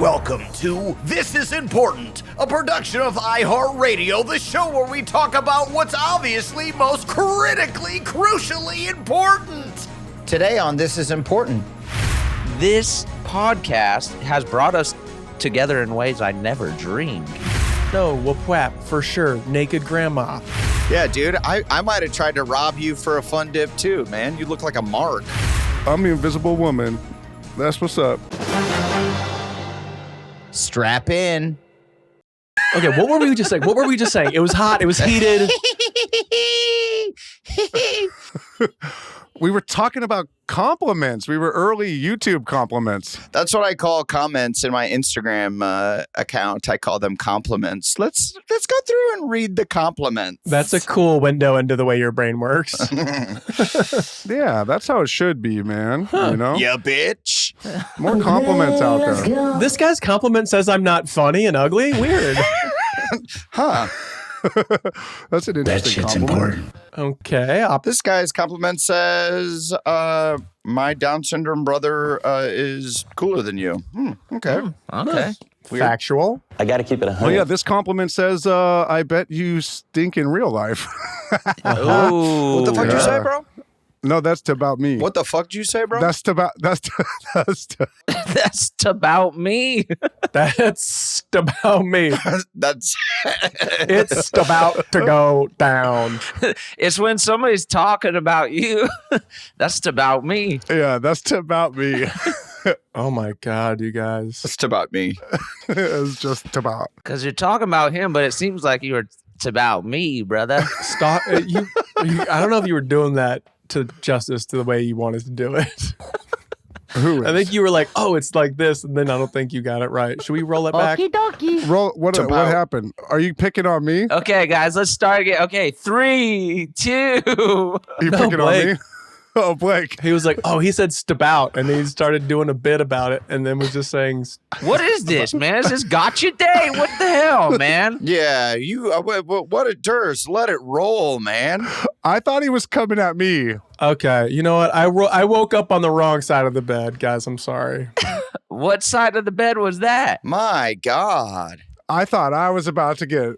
Welcome to This Is Important, a production of iHeartRadio, the show where we talk about what's obviously most critically, crucially important. Today on This Is Important. This podcast has brought us together in ways I never dreamed. No, whoop-whap, for sure. Naked grandma. Yeah, dude, I might have tried to rob you for a fun dip too, man. You look like a mark. I'm the invisible woman. That's what's up. Strap in. Okay, what were we just saying? It was hot. It was heated. We were talking about compliments. We were early YouTube compliments. That's what I call comments in my Instagram account. I call them compliments. Let's go through and read the compliments. That's a cool window into the way your brain works. Yeah, that's how it should be, man. You know? Yeah, bitch. More compliments out there. This guy's compliment says I'm not funny and ugly. Weird. Huh. That's an interesting compliment. Okay. This guy's compliment says, my Down syndrome brother is cooler than you. Okay. Okay. Weird. Factual. I got to keep it 100. Oh, yeah, this compliment says, I bet you stink in real life. Oh, What the fuck did you say, bro? No, that's about me. What the fuck did you say, bro? That's That's about me. That's about me. That's It's about to go down. It's when somebody's talking about you. That's about me. yeah, that's about me. Oh my God, you guys. That's about me. It's just about. Because you're talking about him, but it seems like you're it's about me, brother. Stop. I don't know if you were doing that to justice to the way you wanted to do it. Who is? I think you were like, oh, it's like this, and then I don't think you got it right. Should we roll it back? Roll, what happened? Are you picking on me? Okay, guys, let's start again. Okay, 3, 2. Are you No, picking Blake. on me? Oh, Blake. He was like, oh, he said stabout, and then he started doing a bit about it, and then was just saying, What is this, man? Is this gotcha day? What the hell, man? Yeah, you. What it does? Let it roll, man. I thought he was coming at me. okay, you know what? I woke up on the wrong side of the bed, guys. I'm sorry. What side of the bed was that? My God. I thought I was about to get,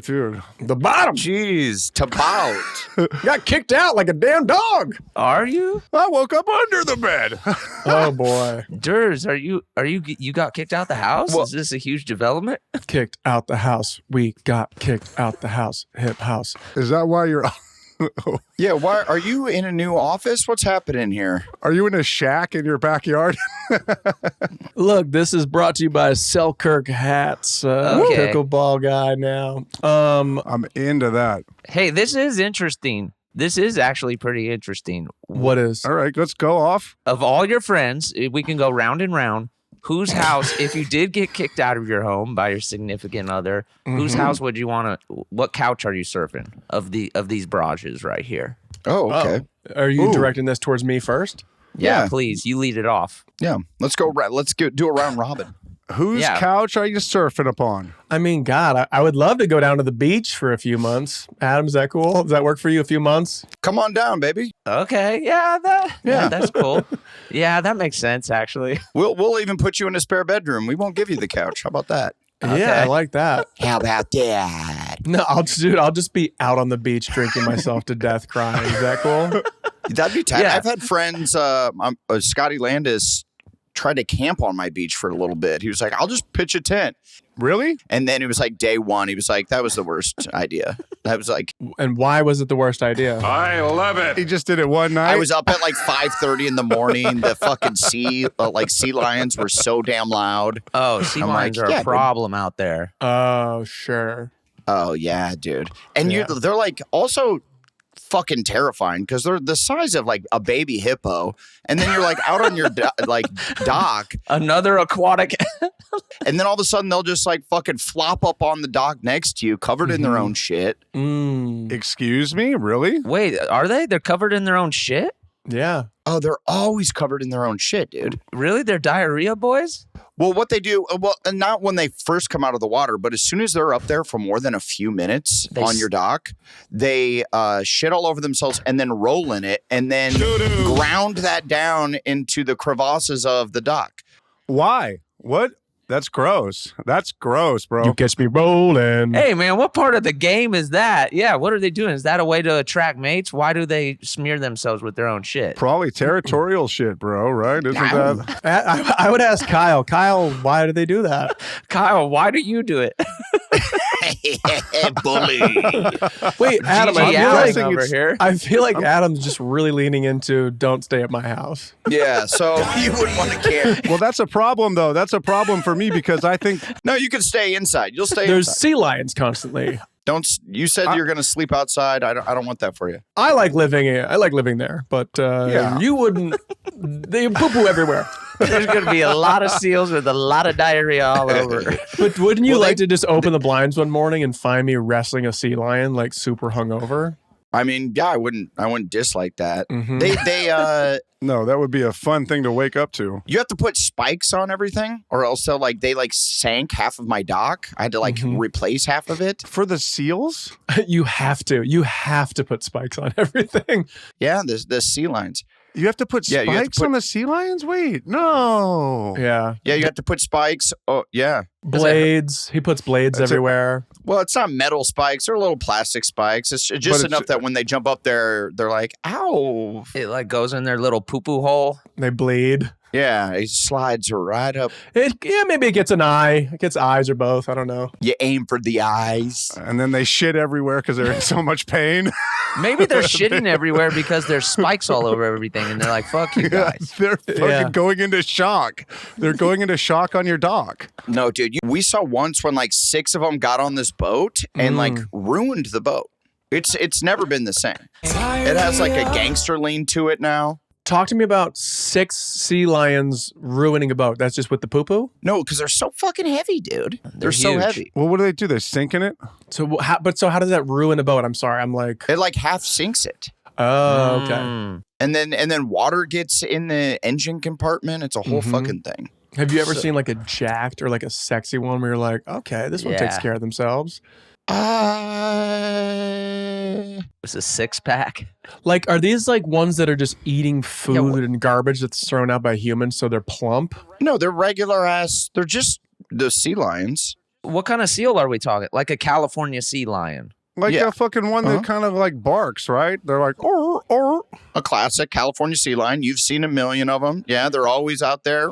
dude. The bottom. Jeez, Tabout. Got kicked out like a damn dog. Are you? I woke up under the bed. Oh, boy. Durs, you got kicked out the house? Well- Is this a huge development? Kicked out the house. We got kicked out the house. Hip house. Is that why you're... Yeah, why are you in a new office? What's happening here? Are you in a shack in your backyard? Look, this is brought to you by Selkirk Hats. Okay. Pickleball guy now. I'm into that. Hey, this is interesting. This is actually pretty interesting. What is? All right, let's go off. Of all your friends, we can go round and round. Whose house, if you did get kicked out of your home by your significant other, whose house would you want to? What couch are you surfing of these barrages right here? Oh, okay. Are you Ooh. directing this towards me first? Yeah, Yeah. please, you lead it off. Yeah, let's go. Let's do a round robin. Whose Yeah. couch are you surfing upon? I mean, God, I would love to go down to the beach for a few months. Adam, is that cool? Does that work for you? A few months? Come on down, baby. Okay, yeah, that's cool. Yeah, that makes sense actually. We'll even put you in a spare bedroom. We won't give you the couch. How about that? Yeah, I like that. How about that? No, I'll just be out on the beach drinking myself to death, crying. Is that cool? That'd be tight. Yeah. I've had friends. Scotty Landis tried to camp on my beach for a little bit. He was like, "I'll just pitch a tent." Really? And then it was like day one. He was like, "That was the worst idea." That was like, And why was it the worst idea? He just did it one night. I was up at like 5:30 in the morning. The fucking sea lions were so damn loud. Oh, sea I'm lions like, are yeah, a problem out there. Oh, sure. Oh yeah, dude. And Yeah. they're like also fucking terrifying because they're the size of like a baby hippo, and then you're like out on your dock, Another aquatic. and then all of a sudden they'll just like fucking flop up on the dock next to you, covered in their own shit. Excuse me? Really? Wait, are they? They're covered in their own shit? Yeah. Oh, they're always covered in their own shit, dude. Really? They're diarrhea boys? Well, what they do, and not when they first come out of the water, but as soon as they're up there for more than a few minutes on your dock, they shit all over themselves and then roll in it and then ground that down into the crevasses of the dock. Why? What? That's gross. That's gross, bro. You catch me rolling. Hey, man, what part of the game is that? Yeah, what are they doing? Is that a way to attract mates? Why do they smear themselves with their own shit? Probably territorial shit, bro, right? Isn't that? I would ask Kyle. Kyle, why do they do that? Kyle, why do you do it? Bully. Wait, Adam, GG I feel like Adam's just really leaning into don't stay at my house. Yeah, so You wouldn't want to care. Well, that's a problem, though. That's a problem for me because I think no, you can stay inside. You'll stay There's inside. sea lions constantly. You said you're going to sleep outside. I don't want that for you. I like living there, but you wouldn't. They poo-poo everywhere. There's going to be a lot of seals with a lot of diarrhea all over. But wouldn't you like to just open the blinds one morning and find me wrestling a sea lion like super hungover? I mean, yeah, I wouldn't dislike that. Mhm. no, that would be a fun thing to wake up to. You have to put spikes on everything, or else they sank half of my dock. I had to replace half of it. For the seals? You have to put spikes on everything. Yeah, the sea lions. You have to put Yeah, you have to spikes put- on the sea lions? Wait, no. Yeah. Yeah, you have to put spikes. Oh, yeah. Blades. He puts blades That's it. everywhere. Well, it's not metal spikes; they're little plastic spikes. It's just it's- enough that when they jump up there, they're like, "Ow!" It like goes in their little poo-poo hole. They bleed. Yeah, it slides right up. Maybe it gets an eye. It gets eyes or both. I don't know. You aim for the eyes. And then they shit everywhere because they're in so much pain. Maybe they're shitting everywhere because there's spikes all over everything, and they're like, "Fuck you guys." They're fucking Yeah. going into shock. They're going into shock on your dock. No, dude, we saw once when 6 of them got on this boat and ruined the boat. It's never been the same. It has a gangster lean to it now. Talk to me about 6 sea lions ruining a boat. That's just with the poo-poo? No, because they're so fucking heavy, dude. They're so huge. heavy. Well, what do? They sink in it? So how does that ruin a boat? I'm sorry. I'm like, It half sinks it. oh, okay. Mm. And then water gets in the engine compartment. It's a whole fucking thing. Have you ever seen a jacked or a sexy one where you're like, okay, this one takes Yeah. care of themselves? It's a 6-pack. Are these ones that are just eating food and garbage that's thrown out by humans so they're plump? No, they're regular ass. They're just the sea lions. What kind of seal are we talking? Like a California sea lion. Yeah. That fucking one that kind of barks, right? They're like, oh. A classic California sea lion. You've seen a million of them. Yeah, they're always out there.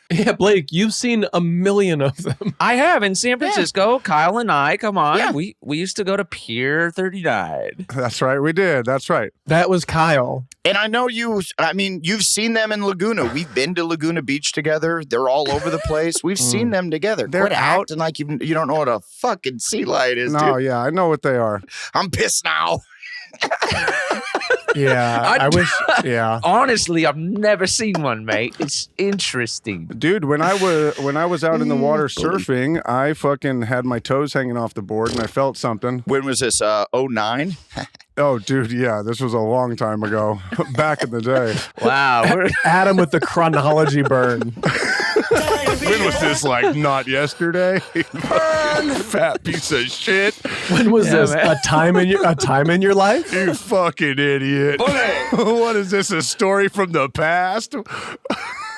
Yeah, Blake, you've seen a million of them. I have in San Francisco. Kyle and I, come on. Yeah. We used to go to Pier 39. That's right, we did. That's right. That was Kyle. And I know you've seen them in Laguna. We've been to Laguna Beach together. They're all over the place. We've seen them together. They're Quit out. acting like you don't know what a fucking sea lion is, No, dude. yeah, I know what they are. I'm pissed now. Yeah, I wish. Yeah. Honestly, I've never seen one, mate. It's interesting. Dude, when I was out in the water surfing, I fucking had my toes hanging off the board and I felt something. When was this? 09? Oh, dude, yeah, this was a long time ago. Back in the day. Wow. Adam with the chronology burn. When was this? Not yesterday? Fat piece of shit. When was Yeah, this? man. A time in your life? You fucking idiot. What is this? A story from the past?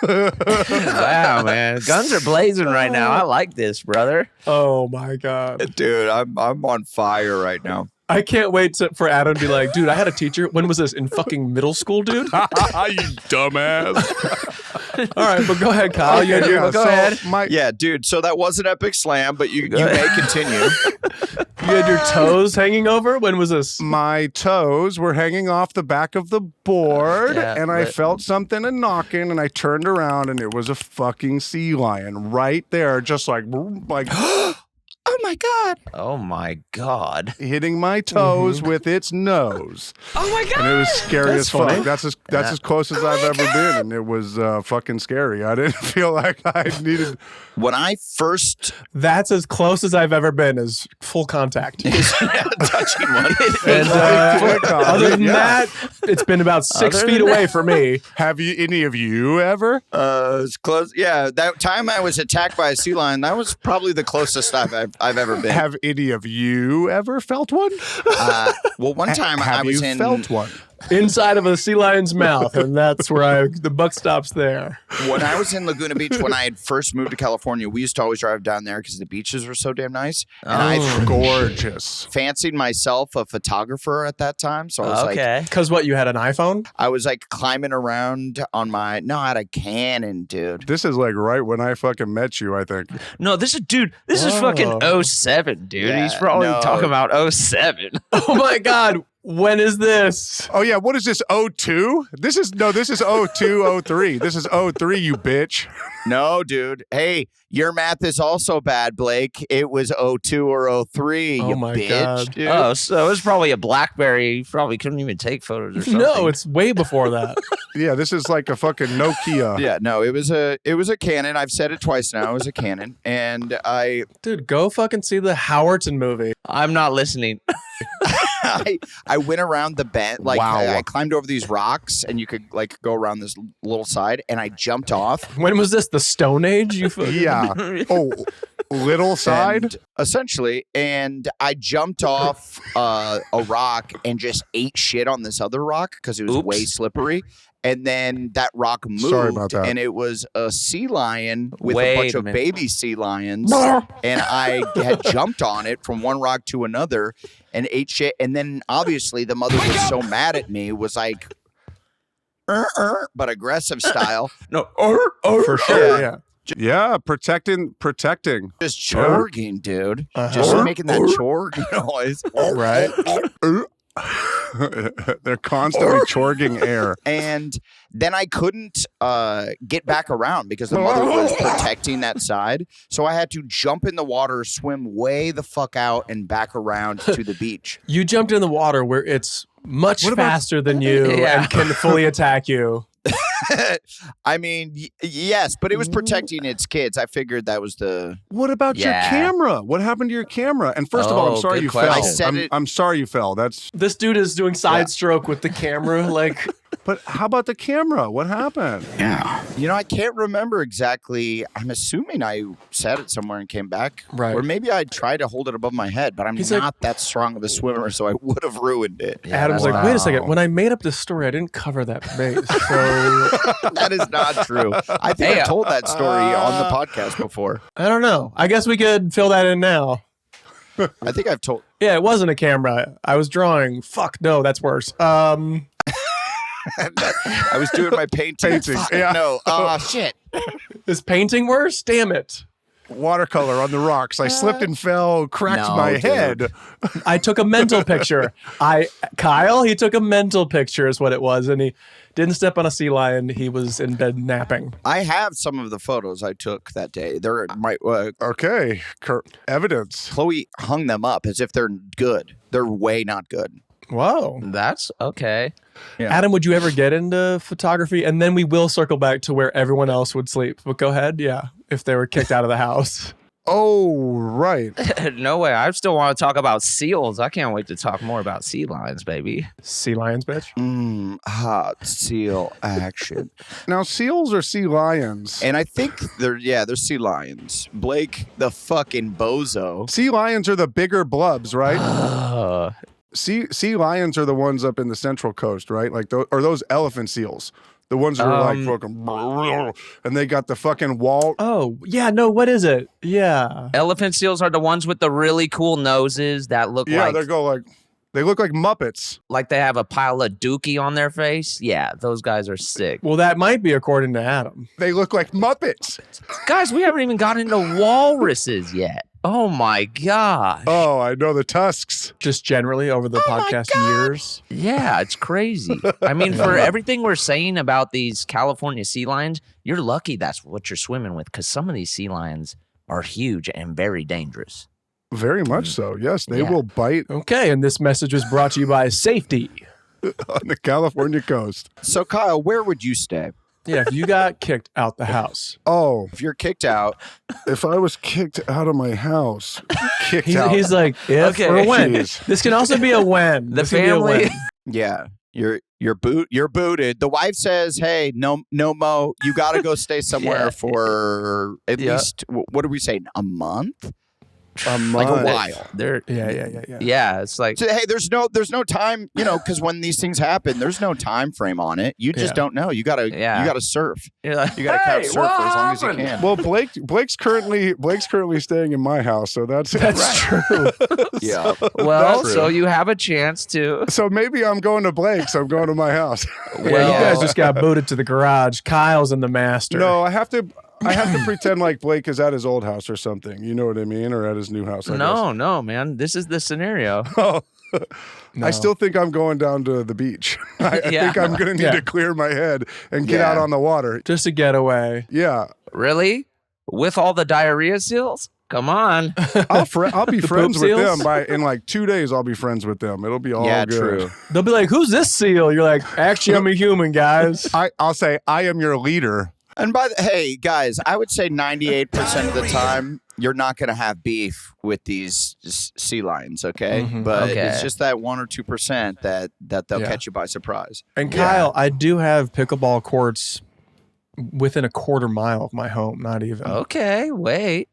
Wow, man. Guns are blazing right now. I like this, brother. Oh my god. Dude, I'm on fire right now. I can't wait for Adam to be like, dude, I had a teacher. When was this? In fucking middle school, dude? You dumbass. All right, but go ahead, Kyle. Go ahead. Yeah, dude. So that was an epic slam, but you may continue. You had your toes hanging over? When was this? My toes were hanging off the back of the board, Yeah, and I but- felt something a knocking, and I turned around, and it was a fucking sea lion right there, just like Oh my god. Oh, my God. hitting my toes with its nose. Oh, my God. And it was scary That's as fuck. funny. That's as close as I've ever been, and it was fucking scary. I didn't feel like I needed. When I first That's as close as I've ever been as full contact. touching one, And other than that, it's been about 6 Other feet than away from me. Have any of you ever? it's close. Yeah, that time I was attacked by a sea lion, that was probably the closest I've ever been. Have any of you ever felt one? Well, one time I Have was you in felt one? inside of a sea lion's mouth, and that's where the buck stops there. When I was in Laguna Beach, when I had first moved to California, we used to always drive down there because the beaches were so damn nice. And I Gorgeous. fancied myself a photographer at that time. So I was like, Because what, you had an iPhone? I was like climbing around on I had a Cannon, dude. This is like right when I fucking met you, I think. No, this is fucking 07, dude. Yeah, He's probably no. talking about 07. Oh my God. When is this? Oh, yeah. What is this, 02? This is 02, 03. This is 03, you bitch. No, dude. Hey, your math is also bad, Blake. It was 02 or 03, Oh you my bitch. God. Dude. Oh, so it was probably a BlackBerry. You probably couldn't even take photos or something. No, it's way before that. Yeah, this is like a fucking Nokia. Yeah, no, it was a Canon. I've said it twice now. It was a Canon, and Dude, go fucking see the Howerton movie. I'm not listening. I went around the bend, like Wow. I climbed over these rocks, and you could like go around this little side, and I jumped off. When was this? The Stone Age? You Yeah. Oh, little side? And, essentially, and I jumped off a rock and just ate shit on this other rock because it was way slippery. And then that rock moved, Sorry about that. and it was a sea lion with Wait a bunch a of minute. baby sea lions. And I had jumped on it from one rock to another and ate shit. And then obviously the mother was so mad at me, was like, but aggressive style. No. For sure, yeah. Yeah, protecting. Just chorging, dude. Just making that chorg noise. Right? They're constantly chorging air. And then I couldn't get back around because the mother was protecting that side. So I had to jump in the water, swim way the fuck out, and back around to the beach. You jumped in the water where it's much What about- faster than you Yeah. and can fully attack you. I mean, yes, but it was protecting its kids. I figured that was the... What about your Yeah. camera? What happened to your camera? And first of all, Oh, I'm sorry good you question. fell. I said I'm sorry you fell. That's. This dude is doing side stroke with the camera. Like, But how about the camera? What happened? You know, I can't remember exactly. I'm assuming I set it somewhere and came back. Right. Or maybe I tried to hold it above my head, but I'm He's not like- that strong of a swimmer, so I would have ruined it. Adam's like, wait a second. When I made up this story, I didn't cover that base. So That is not true. I think Hey, I've told that story on the podcast before. I don't know. I guess we could fill that in now. I think I've told. Yeah, it wasn't a camera. I was drawing. Fuck, no, that's worse. I was doing my painting. Fuck, yeah. No. Shit. Is painting worse? Damn it. Watercolor on the rocks. I slipped and fell, cracked No, my dude. head. I took a mental picture. Kyle, he took a mental picture is what it was. And he didn't step on a sea lion. He was in bed napping. I have some of the photos I took that day. They're Okay, evidence. Chloe hung them up as if they're good. They're way not good. Whoa. That's okay. Yeah. Adam, would you ever get into photography? And then we will circle back to where everyone else would sleep. But go ahead. Yeah. If they were kicked out of the house. Oh, right. No way. I still want to talk about seals. I can't wait to talk more about sea lions, baby. Sea lions, bitch. Hot seal action. Now, seals are sea lions. And I think they're sea lions. Blake, the fucking bozo. Sea lions are the bigger blubs, right? Sea lions are the ones up in the Central Coast, right? Like, are those elephant seals? The ones that are like fucking, and they got the fucking wall. Oh, yeah. No, what is it? Yeah. Elephant seals are the ones with the really cool noses that look Yeah, like they look like Muppets. they have a pile of dookie on their face. Yeah, those guys are sick. Well, that might be according to Adam. They look like Muppets. Guys, we haven't even gotten into walruses yet. Oh my gosh. Oh, I know the tusks. Just generally over the podcast years. Yeah, it's crazy. I mean, for everything we're saying about these California sea lions, you're lucky that's what you're swimming with because some of these sea lions are huge and very dangerous. Very much so. Yes, they Yeah. will bite Okay. And this message was brought to you by Safety. on the California coast. So, Kyle, where would you stay? Yeah. If you got kicked out the house. Oh, If you're kicked out, if I was kicked out of my house, kicked out. He's like, if Okay. or when. Jeez. This can also be a when. The This can be a family. when. yeah, you're booted. The wife says, "Hey, no mo, you got to go stay somewhere Yeah. for at Yeah. least what do we say, a month?" like a while. They're Yeah. yeah. It's like So, hey, there's no time, because when these things happen, there's no time frame on it. You just don't know. You gotta surf. you're like, You gotta couch surf for as long as you can. Well, Blake's currently staying in my house, so that's true. Yeah. well, so you have a chance to. So maybe I'm going to Blake's. I'm going to my house. Yeah, you guys just got booted to the garage. Kyle's in the master. No, I have to pretend like Blake is at his old house or something. You know what I mean? Or at his new house. I guess. No, man. This is the scenario. I still think I'm going down to the beach. I think I'm going to need to clear my head and get out on the water. Just a getaway. Yeah. Really? With all the diarrhea seals? Come on. I'll be friends with seals? them in like 2 days. I'll be friends with them. It'll be all good. True. They'll be like, "Who's this seal?" You're like, "Actually, I'm a human, guys." I'll say I am your leader. And hey, guys, I would say 98% of the time, you're not going to have beef with these sea lions, okay? But it's just that 1 or 2% that they'll catch you by surprise. And Kyle, I do have pickleball courts within a quarter mile of my home, not even. Okay, wait.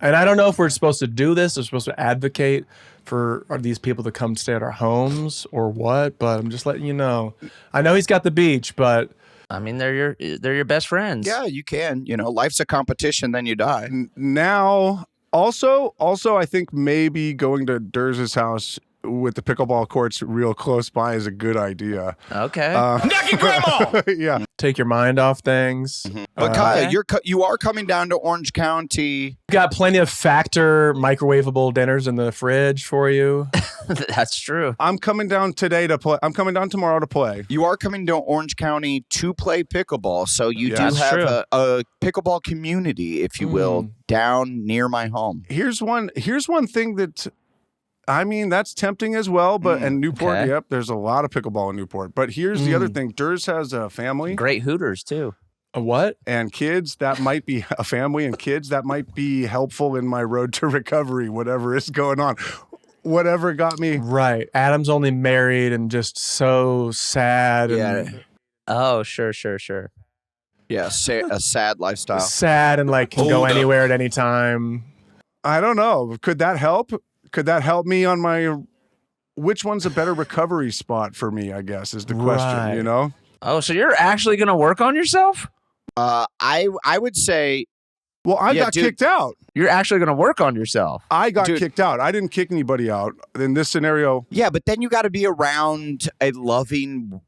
And I don't know if we're supposed to do this or supposed to advocate for these people to come stay at our homes or what, but I'm just letting you know. I know he's got the beach, but I mean, they're your best friends. Yeah, you can. Life's a competition, then you die. Now, also, I think maybe going to Durs's house with the pickleball courts real close by is a good idea. Okay. Nucky Grandma! Yeah. take your mind off things. But Kyle, you are coming down to Orange County. Got plenty of Factor microwavable dinners in the fridge for you. That's true. I'm coming down today to play. I'm coming down tomorrow to play. You are coming to Orange County to play pickleball, so you do That's have true. a pickleball community, if you will, down near my home. Here's one thing that, I mean, that's tempting as well. But and Newport, okay. yep, there's a lot of pickleball in Newport. But here's the other thing: Durs has a family, Great Hooters too. A what? and kids that might be a family and kids that might be helpful in my road to recovery. Whatever is going on, whatever got me. Right. Adam's only married and just so sad. And Oh, sure. Yeah, a sad lifestyle. sad and like can go anywhere at any time. I don't know. Could that help? Could that help me on my? Which one's a better recovery spot for me? I guess is the question. Right. You know. Oh, so you're actually going to work on yourself? I would say, Well, I got dude. kicked out. You're actually going to work on yourself. I got Dude. kicked out. I didn't kick anybody out in this scenario. yeah, but then you got to be around a loving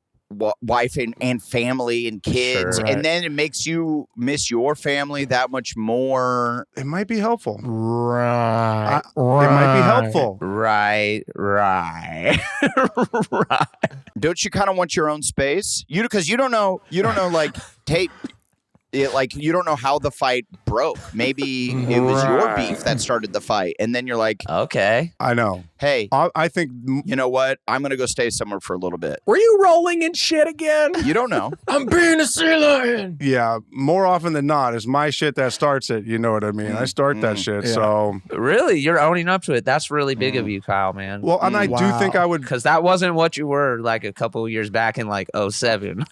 wife and family and kids, Sure. and then it makes you miss your family that much more. It might be helpful. Right. It might be helpful. Right. Right. Don't you kind of want your own space? Because you don't know, like, Tate. You don't know how the fight broke. Maybe it was your beef that started the fight, and then you're like, Okay. I know. "Hey, I think you know what? I'm gonna go stay somewhere for a little bit." Were you rolling in shit again? You don't know. I'm being a sea lion. yeah, more often than not, it's my shit that starts it. You know what I mean? I start that shit. Yeah. So, Really? You're owning up to it. That's really big of you, Kyle, man. well, and I do think I would. Because that wasn't what you were like a couple of years back in like 07.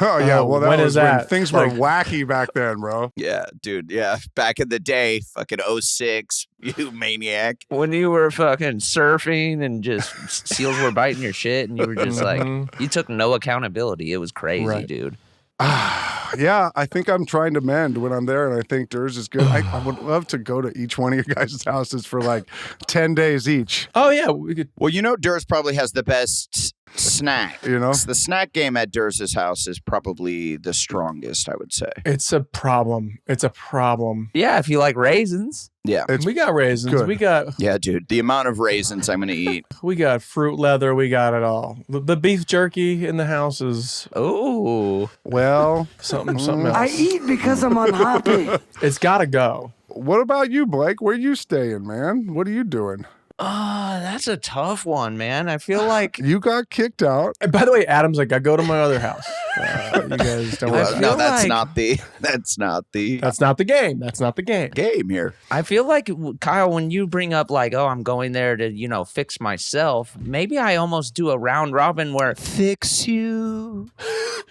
Oh yeah, well that when was is when that? things were wacky back then, bro. Yeah, dude. Yeah, back in the day, fucking 06, you maniac. When you were fucking surfing and just seals were biting your shit and you were just like, you took no accountability. It was crazy, Right. dude. Yeah, I think I'm trying to mend when I'm there, and I think Durs is good. I would love to go to each one of your guys' houses for like 10 days each. Oh yeah, we could. Well, Durs probably has the best snack. You know? The snack game at Durs's house is probably the strongest, I would say. It's a problem. Yeah, if you like raisins. Yeah. It's We got raisins. good. We got Yeah, dude. The amount of raisins I'm going to eat. fruit leather. We got it all. The beef jerky in the house is Ooh. well. something else. I eat because I'm unhappy. It's got to go. What about you, Blake? Where you staying, man? What are you doing? That's a tough one, man. I feel like You got kicked out. And by the way, Adam's like, I go to my other house. You guys don't. I want feel that's like- not the. That's not the That's not the game. That's not the game. game here. I feel like, Kyle, when you bring up like, oh, I'm going there to, fix myself, maybe I almost do a round robin where Fix you.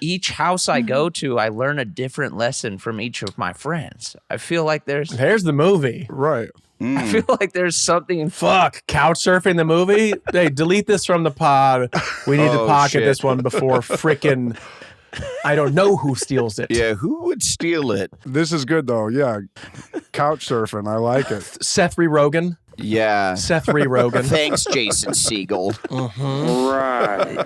each house I go to, I learn a different lesson from each of my friends. I feel like there's There's the movie. Right. I feel like there's something. Fuck, couch surfing the movie. Hey, delete this from the pod. We need to Oh, pocket shit. this one before frickin' I don't know who steals it. Yeah, who would steal it? This is good though. Yeah. Couch surfing. I like it. Seth Rogen. Yeah. Seth Rogen. Thanks, Jason Segel.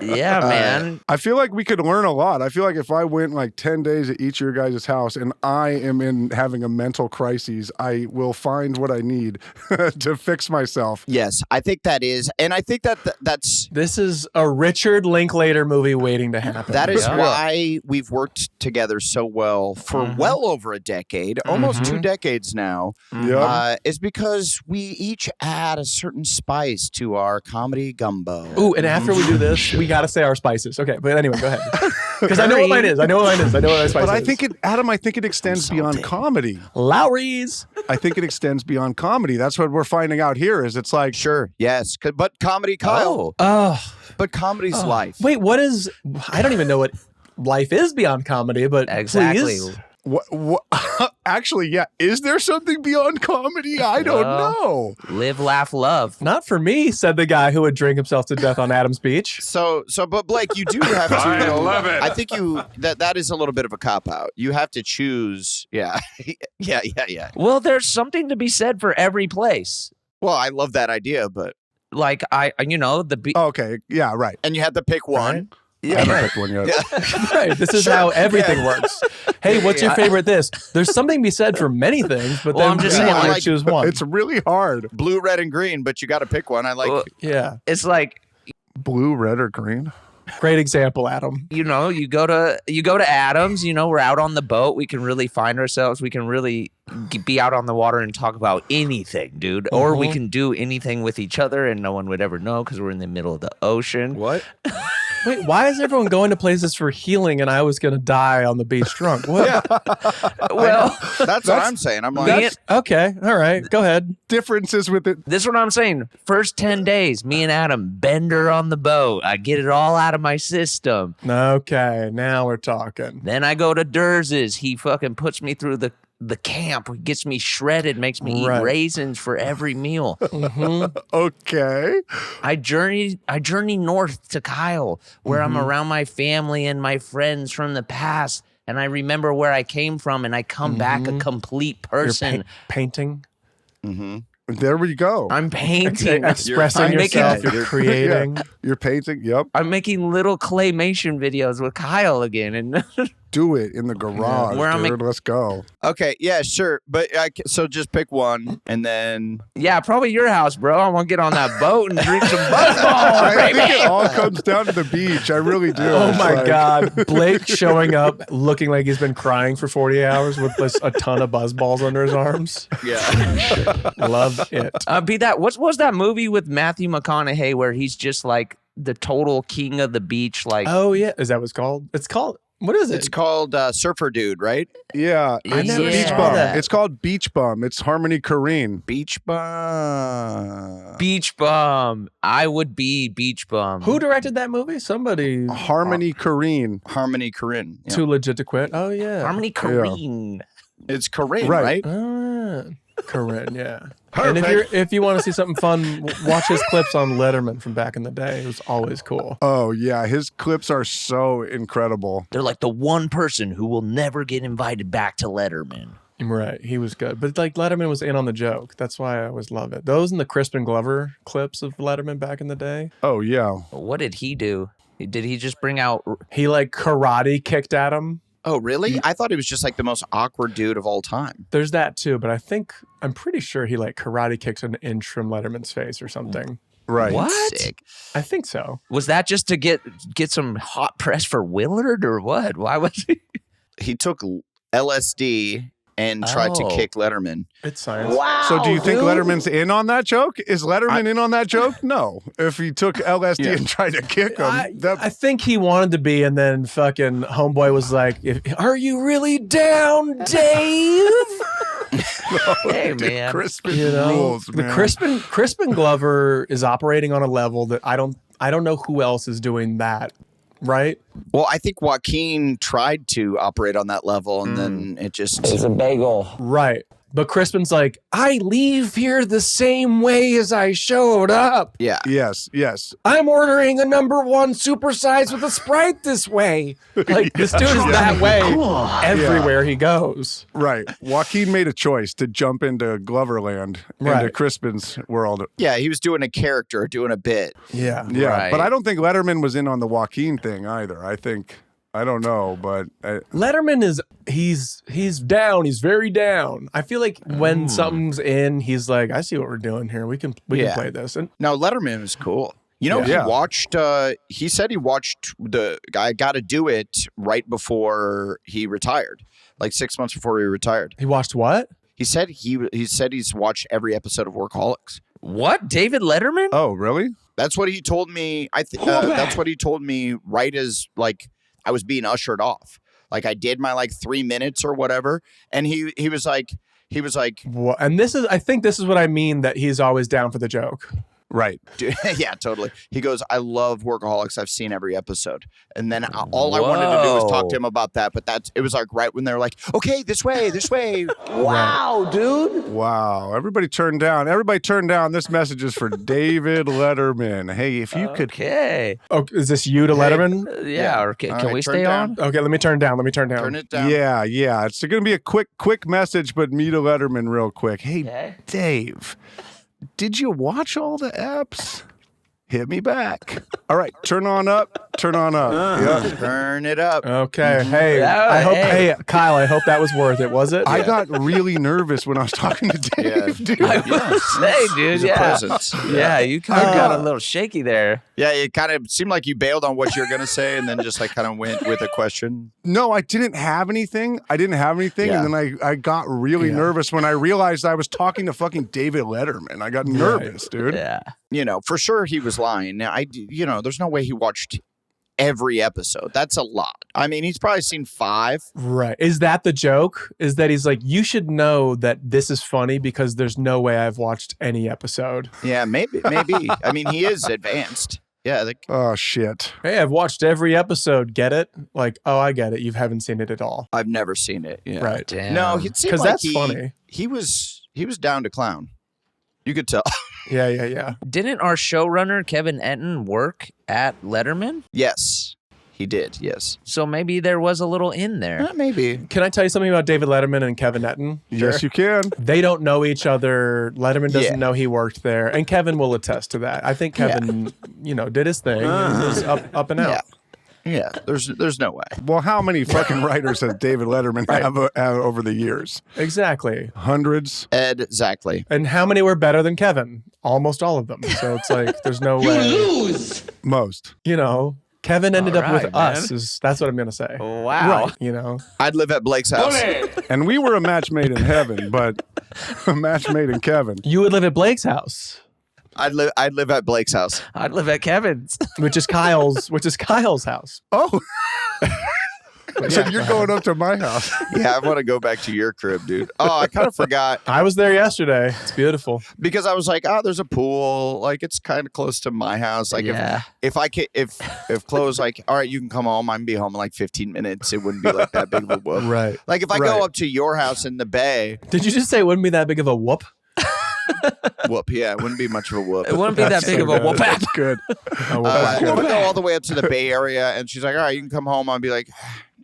Yeah, man. I feel like we could learn a lot. I feel like if I went like 10 days at each of your guys' house and I am in having a mental crisis, I will find what I need to fix myself. Yes, I think that is, and I think that's This is a Richard Linklater movie waiting to happen. that is Yeah. why we've worked together so well for well over a decade, almost 2 decades now. Yeah. Is because we each add a certain spice to our comedy gumbo. Ooh, and after we do this, we got to say our spices. Okay, but anyway, go ahead. Because I know what mine is. I know what my spice But I is. think I think it extends beyond comedy. Lowry's. I think it extends beyond comedy. That's what we're finding out here is it's like, Sure, yes, but comedy, Kyle. Oh, But comedy's life. wait, what is... I don't even know what life is beyond comedy, but Exactly. please. what actually, yeah. Is there something beyond comedy? I don't know. Live, laugh, love. Not for me, said the guy who would drink himself to death on Adam's Beach. But Blake, you do have to. I love it. I think that is a little bit of a cop out. You have to choose. Yeah, yeah. Well, there's something to be said for every place. Well, I love that idea, but Like Okay. Yeah, right. and you had to pick one. I haven't picked one yet. Right. This is how everything works. Hey, what's your favorite this? There's something to be said for many things, but Well, then I'm just we saying, want like, to choose one. It's really hard. Blue, red, and green, but you got to pick one. I like. Well, Yeah. it's like, Blue, red, or green? Great example, Adam. you go to Adams, we're out on the boat, we can really find ourselves, we can really be out on the water and talk about anything, dude. Or we can do anything with each other and no one would ever know because we're in the middle of the ocean. What? Wait, why is everyone going to places for healing and I was going to die on the beach drunk? What? Well, That's what I'm saying. I'm like, Okay. All right. Go ahead. Differences with it. this is what I'm saying. First 10 days, me and Adam bender on the boat. I get it all out of my system. Okay. Now we're talking. Then I go to Durz's. He fucking puts me through the camp, gets me shredded, makes me eat Right. raisins for every meal. Okay. I journey north to Kyle, where I'm around my family and my friends from the past, and I remember where I came from, and I come back a complete You're person. painting, There we go. I'm painting. expressing I'm making- yourself. You're creating. Yeah. You're painting. Yep. I'm making little claymation videos with Kyle again, and Do it in the garage, Where I'm dude. Let's go. okay, yeah, sure, but so just pick one, and then yeah, probably your house, bro. I want to get on that boat and drink some I buzzballs, think it all comes down to the beach. I really do. Oh It's my like- God. Blake showing up looking like he's been crying for 40 hours with a ton of buzzballs under his arms. yeah, Love it. Be that. What was that movie with Matthew McConaughey where he's just like the total king of the beach? Like, Oh, yeah. Is that what's called? It's called, what is it? it's called Surfer Dude, right? Yeah. I never Beach saw Bum. that. It's called Beach Bum. It's Harmony Korine. Beach Bum. Beach Bum. I would be Beach Bum. Who directed that movie? Somebody Harmony Korine. Harmony Korine. Yeah. too legit to quit. Oh, yeah. Harmony Korine. It's Korine, Right. right? Corinne, yeah. And if you want to see something fun, watch his clips on Letterman from back in the day. It was always cool. Oh, yeah. His clips are so incredible. They're like the one person who will never get invited back to Letterman. Right, he was good, but like Letterman was in on the joke. That's why I always love it. Those and the Crispin Glover clips of Letterman back in the day. Oh, yeah. What did he do? Did he just bring out? He like karate kicked at him. Oh, really? I thought he was just like the most awkward dude of all time. There's that too, but I'm pretty sure he like karate kicks an inch from Letterman's face or something. Right. What? Sick. I think so. Was that just to get some hot press for Willard or what? Why was he? He took LSD and tried to kick Letterman. It's science. Wow. So do you think Letterman's in on that joke? Is Letterman in on that joke? No. If he took LSD and tried to kick him, I think he wanted to be, and then fucking homeboy was like, "Are you really down, Dave?" Hey, man. Crispin You know, rules, the man. Crispin Glover is operating on a level that I don't know who else is doing that, right? Well, I think Joaquin tried to operate on that level, and then it just. It's a bagel. Right. But Crispin's like, I leave here the same way as I showed up. Yeah. Yes. I'm ordering a number 1 supersize with a Sprite this way. Like, this dude is that way everywhere he goes. Right. Joaquin made a choice to jump into Gloverland, into Right. Crispin's world. Yeah, he was doing a character, doing a bit. Yeah. Yeah. Right. But I don't think Letterman was in on the Joaquin thing either. I don't know, but Letterman is he's down. He's very down. I feel like when something's in, he's like, I see what we're doing here. We can play this. And No, Letterman was cool. You know, Yeah. he watched. He said he watched the guy Got to Do It right before he retired, like 6 months before he retired. he watched what? He said he's watched every episode of Workaholics. What? David Letterman? oh, really? That's what he told me. That's what he told me right as like I was being ushered off. Like I did my like 3 minutes or whatever, and he was like. What? And I think this is what I mean that he's always down for the joke. Right. Yeah, totally. He goes, I love Workaholics. I've seen every episode. And then all I wanted to do was talk to him about that. But it was like right when they were like, okay, this way. Wow, dude. Wow. Everybody turn down. This message is for David Letterman. Hey, if you could. Okay. Oh, is this you to Letterman? Yeah. Or can All right, we turn stay down. on? Okay, let me turn down. Turn it down. Yeah. It's going to be a quick message, but me to Letterman real quick. Hey, Okay. Dave, did you watch all the apps? Hit me back. All right, turn on up. Yeah. Turn it up. Okay. Hey, Yeah, I hope. hey. Hey, Kyle, I hope that was worth it. Was it? I got really nervous when I was talking to Dave, dude. I will say, dude. He's a Yeah. presence. Yeah, you kind of got a little shaky there. Yeah, it kind of seemed like you bailed on what you were going to say and then just like kind of went with a question. No, I didn't have anything. Yeah. And then I got really nervous when I realized I was talking to fucking David Letterman. I got nervous, dude. Yeah. You know, for sure he was lying. Now, there's no way he watched every episode. That's a lot. I mean, he's probably seen 5. Right. Is that the joke? Is that he's like, you should know that this is funny because there's no way I've watched any episode. Yeah, maybe. I mean, he is advanced. Yeah. Oh, shit. Hey, I've watched every episode. Get it? Like, oh, I get it. You haven't seen it at all. I've never seen it. Yeah. Right. Damn. No, it seemed 'Cause like that's funny. He was down to clown. You could tell. Yeah. Didn't our showrunner Kevin Etten work at Letterman? Yes, he did. Yes. So maybe there was a little in there. Maybe. Can I tell you something about David Letterman and Kevin Etten? Yes, you can. They don't know each other. Letterman doesn't Yeah. know he worked there. And Kevin will attest to that. I think Kevin, did his thing. And was up and out. Yeah. Yeah. There's no way. Well, how many fucking writers has David Letterman have over the years? Exactly. Hundreds. Exactly. And how many were better than Kevin? Almost all of them. So it's like, there's no way. Most. Kevin ended up with right, us. That's what I'm going to say. Wow. Right, I'd live at Blake's house. And we were a match made in heaven, but a match made in Kevin. You would live at Blake's house, I'd live at Blake's house. I'd live at Kevin's. which is Kyle's house. Oh. So you're going up to my house. Yeah, I want to go back to your crib, dude. Oh, I kind of forgot I was there yesterday. It's beautiful. because I was like, oh, there's a pool. Like it's kind of close to my house. Like Yeah. if Chloe's like, all right, you can come home. I'm gonna be home in like 15 minutes. It wouldn't be like that big of a whoop. Right. Like if I Right. go up to your house in the Bay, Did you just say it wouldn't be that big of a whoop? whoop. Yeah, it wouldn't be much of a whoop. It wouldn't be that big of a whoop. That's good. A whoop. If I go all the way up to the Bay Area and she's like, all right, you can come home. I'll be like,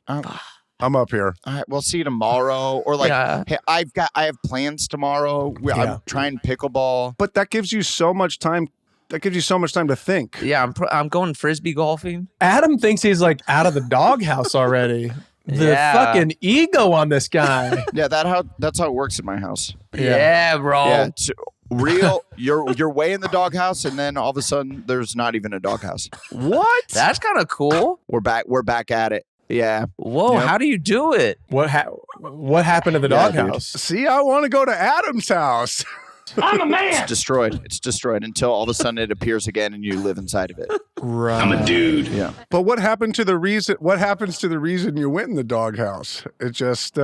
I'm up here. all right, we'll see you tomorrow. Or like, Yeah. hey, I have plans tomorrow. Yeah. I'm trying pickleball. But that gives you so much time. That gives you so much time to think. Yeah, I'm going frisbee golfing. Adam thinks he's like out of the doghouse already. The Yeah. fucking ego on this guy. Yeah, that's how it works in my house. Yeah, bro. Yeah, it's real. You're way in the doghouse, and then all of a sudden, there's not even a doghouse. What? That's kind of cool. We're back at it. Yeah. Whoa, Yep. how do you do it? What happened to the doghouse? See, I want to go to Adam's house. It's destroyed. It's destroyed until all of a sudden it appears again and you live inside of it. Right. I'm a dude. Yeah. But what happened to the reason? What happens to the reason you went in the doghouse? It just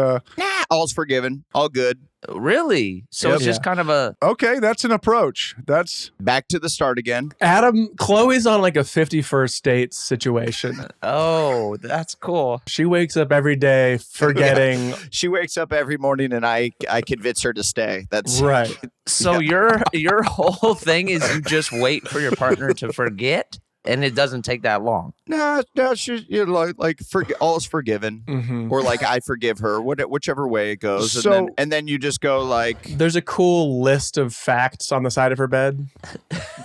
All's forgiven. All good. Really? So it's just kind of a okay. That's an approach. That's Back to the start again. Adam, Chloe's on like a 51st date situation. oh, that's cool. She wakes up every day forgetting. She wakes up every morning and I convince her to stay. That's Right. So your whole thing is you just wait for your partner to forget, and it doesn't take that long. No, you're all's forgiven, or like I forgive her, whichever way it goes, So- and then you just go like, There's a cool list of facts on the side of her bed.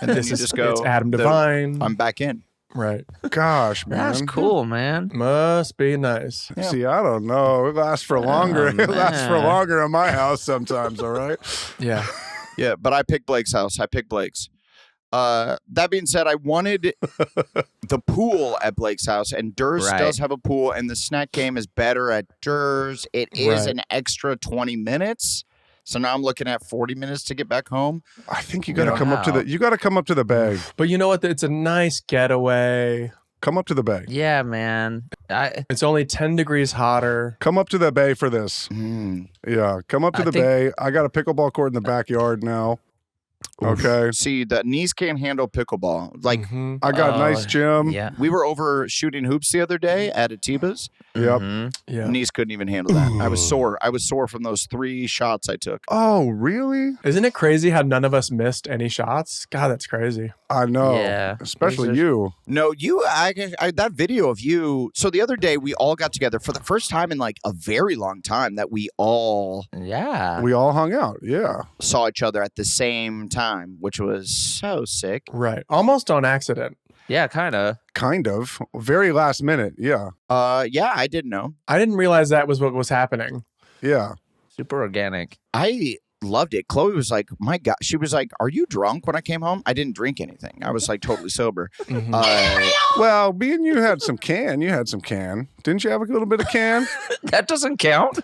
and then you just go, It's Adam Devine. I'm back in. Right. gosh, man. That's cool, man. Must be nice. See, I don't know. It lasts for longer. It lasts for man. longer in my house sometimes. All right. Yeah. Yeah, but I picked Blake's house. I picked Blake's. That being said, I wanted the pool at Blake's house, and Durs Right. does have a pool, and the snack game is better at Durs. It is Right. an extra 20 minutes. So now I'm looking at 40 minutes to get back home. I think you got to Wow. come up to the. You got to come up to the bay. But you know what? It's a nice getaway. Come up to the bay. Yeah, man. It's only 10 degrees hotter. Come up to the bay for this. Yeah, come up to I the think- bay. I got a pickleball court in the backyard now. Okay. See, the knees can't handle pickleball. Like, I got a nice Oh, gym. Yeah. we were over shooting hoops the other day at Atiba's. Yep. Mhm. Yeah. Knees couldn't even handle that. I was sore. I was sore from those 3 shots I took. Oh, really? Isn't it crazy how none of us missed any shots? God, that's crazy. I know. Yeah. Especially These are- you. No, I that video of you. So the other day we all got together for the first time in like a very long time that we all Yeah. We all hung out. Yeah. saw each other at the same time, which was so sick. Right. Almost on accident. Yeah, kind of. Kind of. Very last minute. Yeah. Yeah, I didn't know. I didn't realize that was what was happening. Yeah. Super organic. I loved it. Chloe was like, "My God," she was like, "Are you drunk?" When I came home, I didn't drink anything. I was like totally sober. Well, me and you had some can. You had some can. Didn't you have a little bit of can? That doesn't count.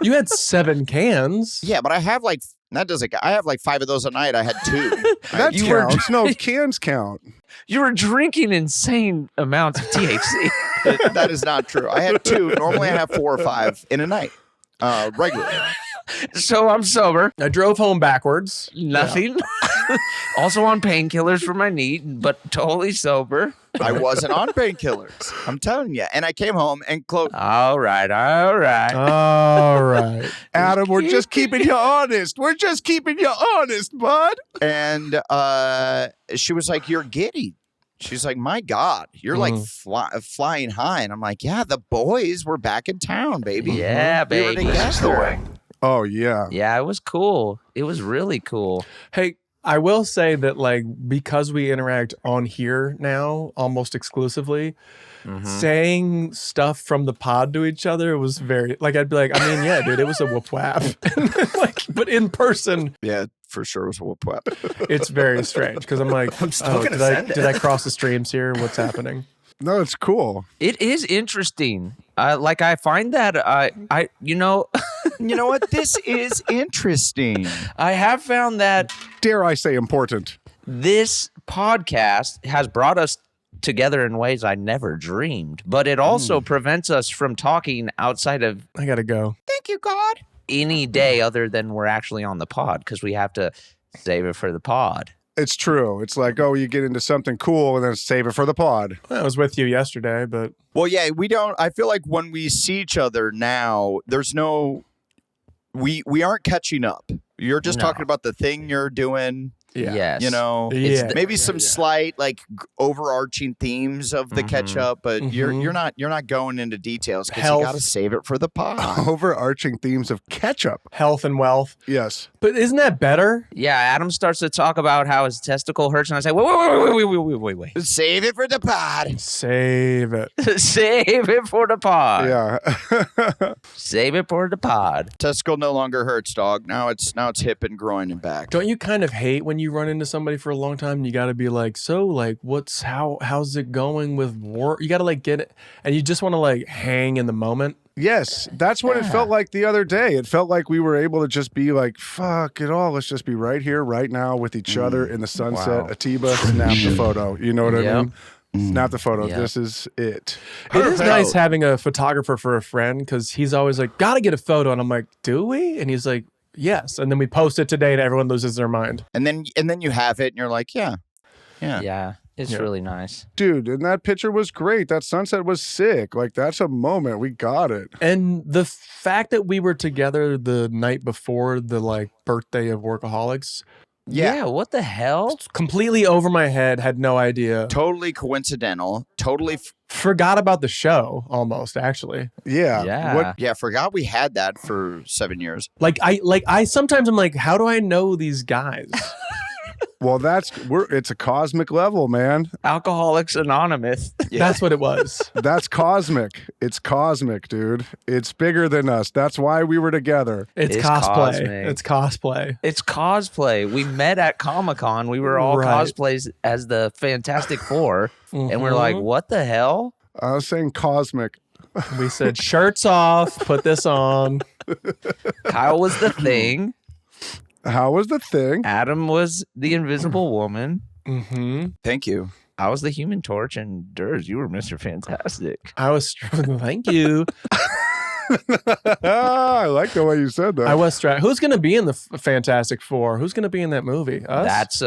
You had 7 cans. Yeah, but I have like that doesn't. I have like 5 of those a night. I had 2. That You were- counts. No, cans count. You were drinking insane amounts of THC. That is not true. I had 2. Normally, I have 4 or 5 in a night, regularly. So I'm sober. I drove home backwards. Nothing. Also on painkillers for my knee, but totally sober. I wasn't on painkillers. I'm telling you. And I came home and Chloe. All right. All right. All right. Adam, we're just keeping you honest. We're just keeping you honest, bud. And she was like, "You're giddy." She's like, "My God, you're like flying high." And I'm like, "Yeah, the boys were back in town, baby. Yeah, We were baby. together." Oh, yeah. Yeah, it was cool. It was really cool. Hey, I will say that, like, because we interact on here now almost exclusively, saying stuff from the pod to each other was very, like, I'd be like, I mean, yeah, dude, it was a whoop whap. Like, but in person, Yeah, for sure it was a whoop whap. it's very strange because I'm like, did I cross the streams here? What's happening? No, it's cool. It is interesting. Like I find that you know, You know what? This is interesting. I have found that Dare I say important. this podcast has brought us together in ways I never dreamed, but it also prevents us from talking outside of I gotta go. Thank you, God. any day other than we're actually on the pod because we have to save it for the pod. It's true. It's like, oh, you get into something cool and then save it for the pod. I was with you yesterday, but Well, yeah, we don't. I feel like when we see each other now, there's no. We aren't catching up. You're just No. talking about the thing you're doing. yeah. Yes. You know, Yeah. maybe some slight like overarching themes of the catch up, but you're not going into details because you Health. got to save it for the pod. Overarching themes of ketchup. Health and wealth. Yes. But isn't that better? Yeah, Adam starts to talk about how his testicle hurts, and I say, wait. Save it for the pod. Save it. Save it for the pod. Yeah. Save it for the pod. Testicle no longer hurts, dog. Now it's hip and groin and back. Don't you kind of hate when when you run into somebody for a long time, you got to be like, so like, how's it going with work? You got to like get it. And you just want to like hang in the moment. Yes, that's what it felt like the other day. It felt like we were able to just be like, fuck it all. Let's just be right here, right now with each other in the sunset. Wow. Atiba, snap the photo. You know what I Yep. mean? Snap the photo. Yep. This is it. It is nice having a photographer for a friend because he's always like, gotta get a photo. And I'm like, do we? And he's like, yes. And then we post it today and everyone loses their mind. And then you have it and you're like, yeah. Yeah, it's really nice. Dude, and that picture was great. That sunset was sick. Like, that's a moment. We got it. And the fact that we were together the night before the like birthday of Workaholics, Yeah, what the hell? completely over my head, had no idea. Totally coincidental. Totally. Forgot about the show almost, actually. Yeah. Yeah. Yeah, forgot we had that for 7 years. I sometimes I'm like, how do I know these guys? Well, it's a cosmic level, man. Alcoholics Anonymous. That's what it was. That's cosmic. It's cosmic, dude. It's bigger than us. That's why we were together. It's It's cosplay. cosmic. It's cosplay. It's cosplay. We met at Comic-Con. We were all Right. cosplays as the Fantastic Four. And we're like, Mhm. what the hell? I was saying cosmic. We said shirts off, put this on. Kyle was the Thing. How was the thing? Adam was the Invisible Woman. Mm-hmm. Thank you. I was the Human Torch. And Durs, you were Mr. Fantastic. I was. Thank you. I like the way you said that. I was. Who's going to be in the Fantastic Four? Who's going to be in that movie? Us?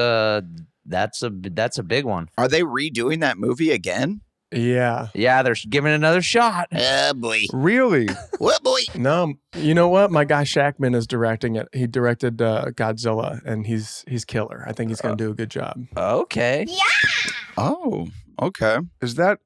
That's a big one. Are they redoing that movie again? Yeah. Yeah, they're giving it another shot. Oh, boy. Really? What, boy? No, you know what? My guy Shackman is directing it. He directed Godzilla, and he's killer. I think he's going to do a good job. Okay. Oh, okay. Is that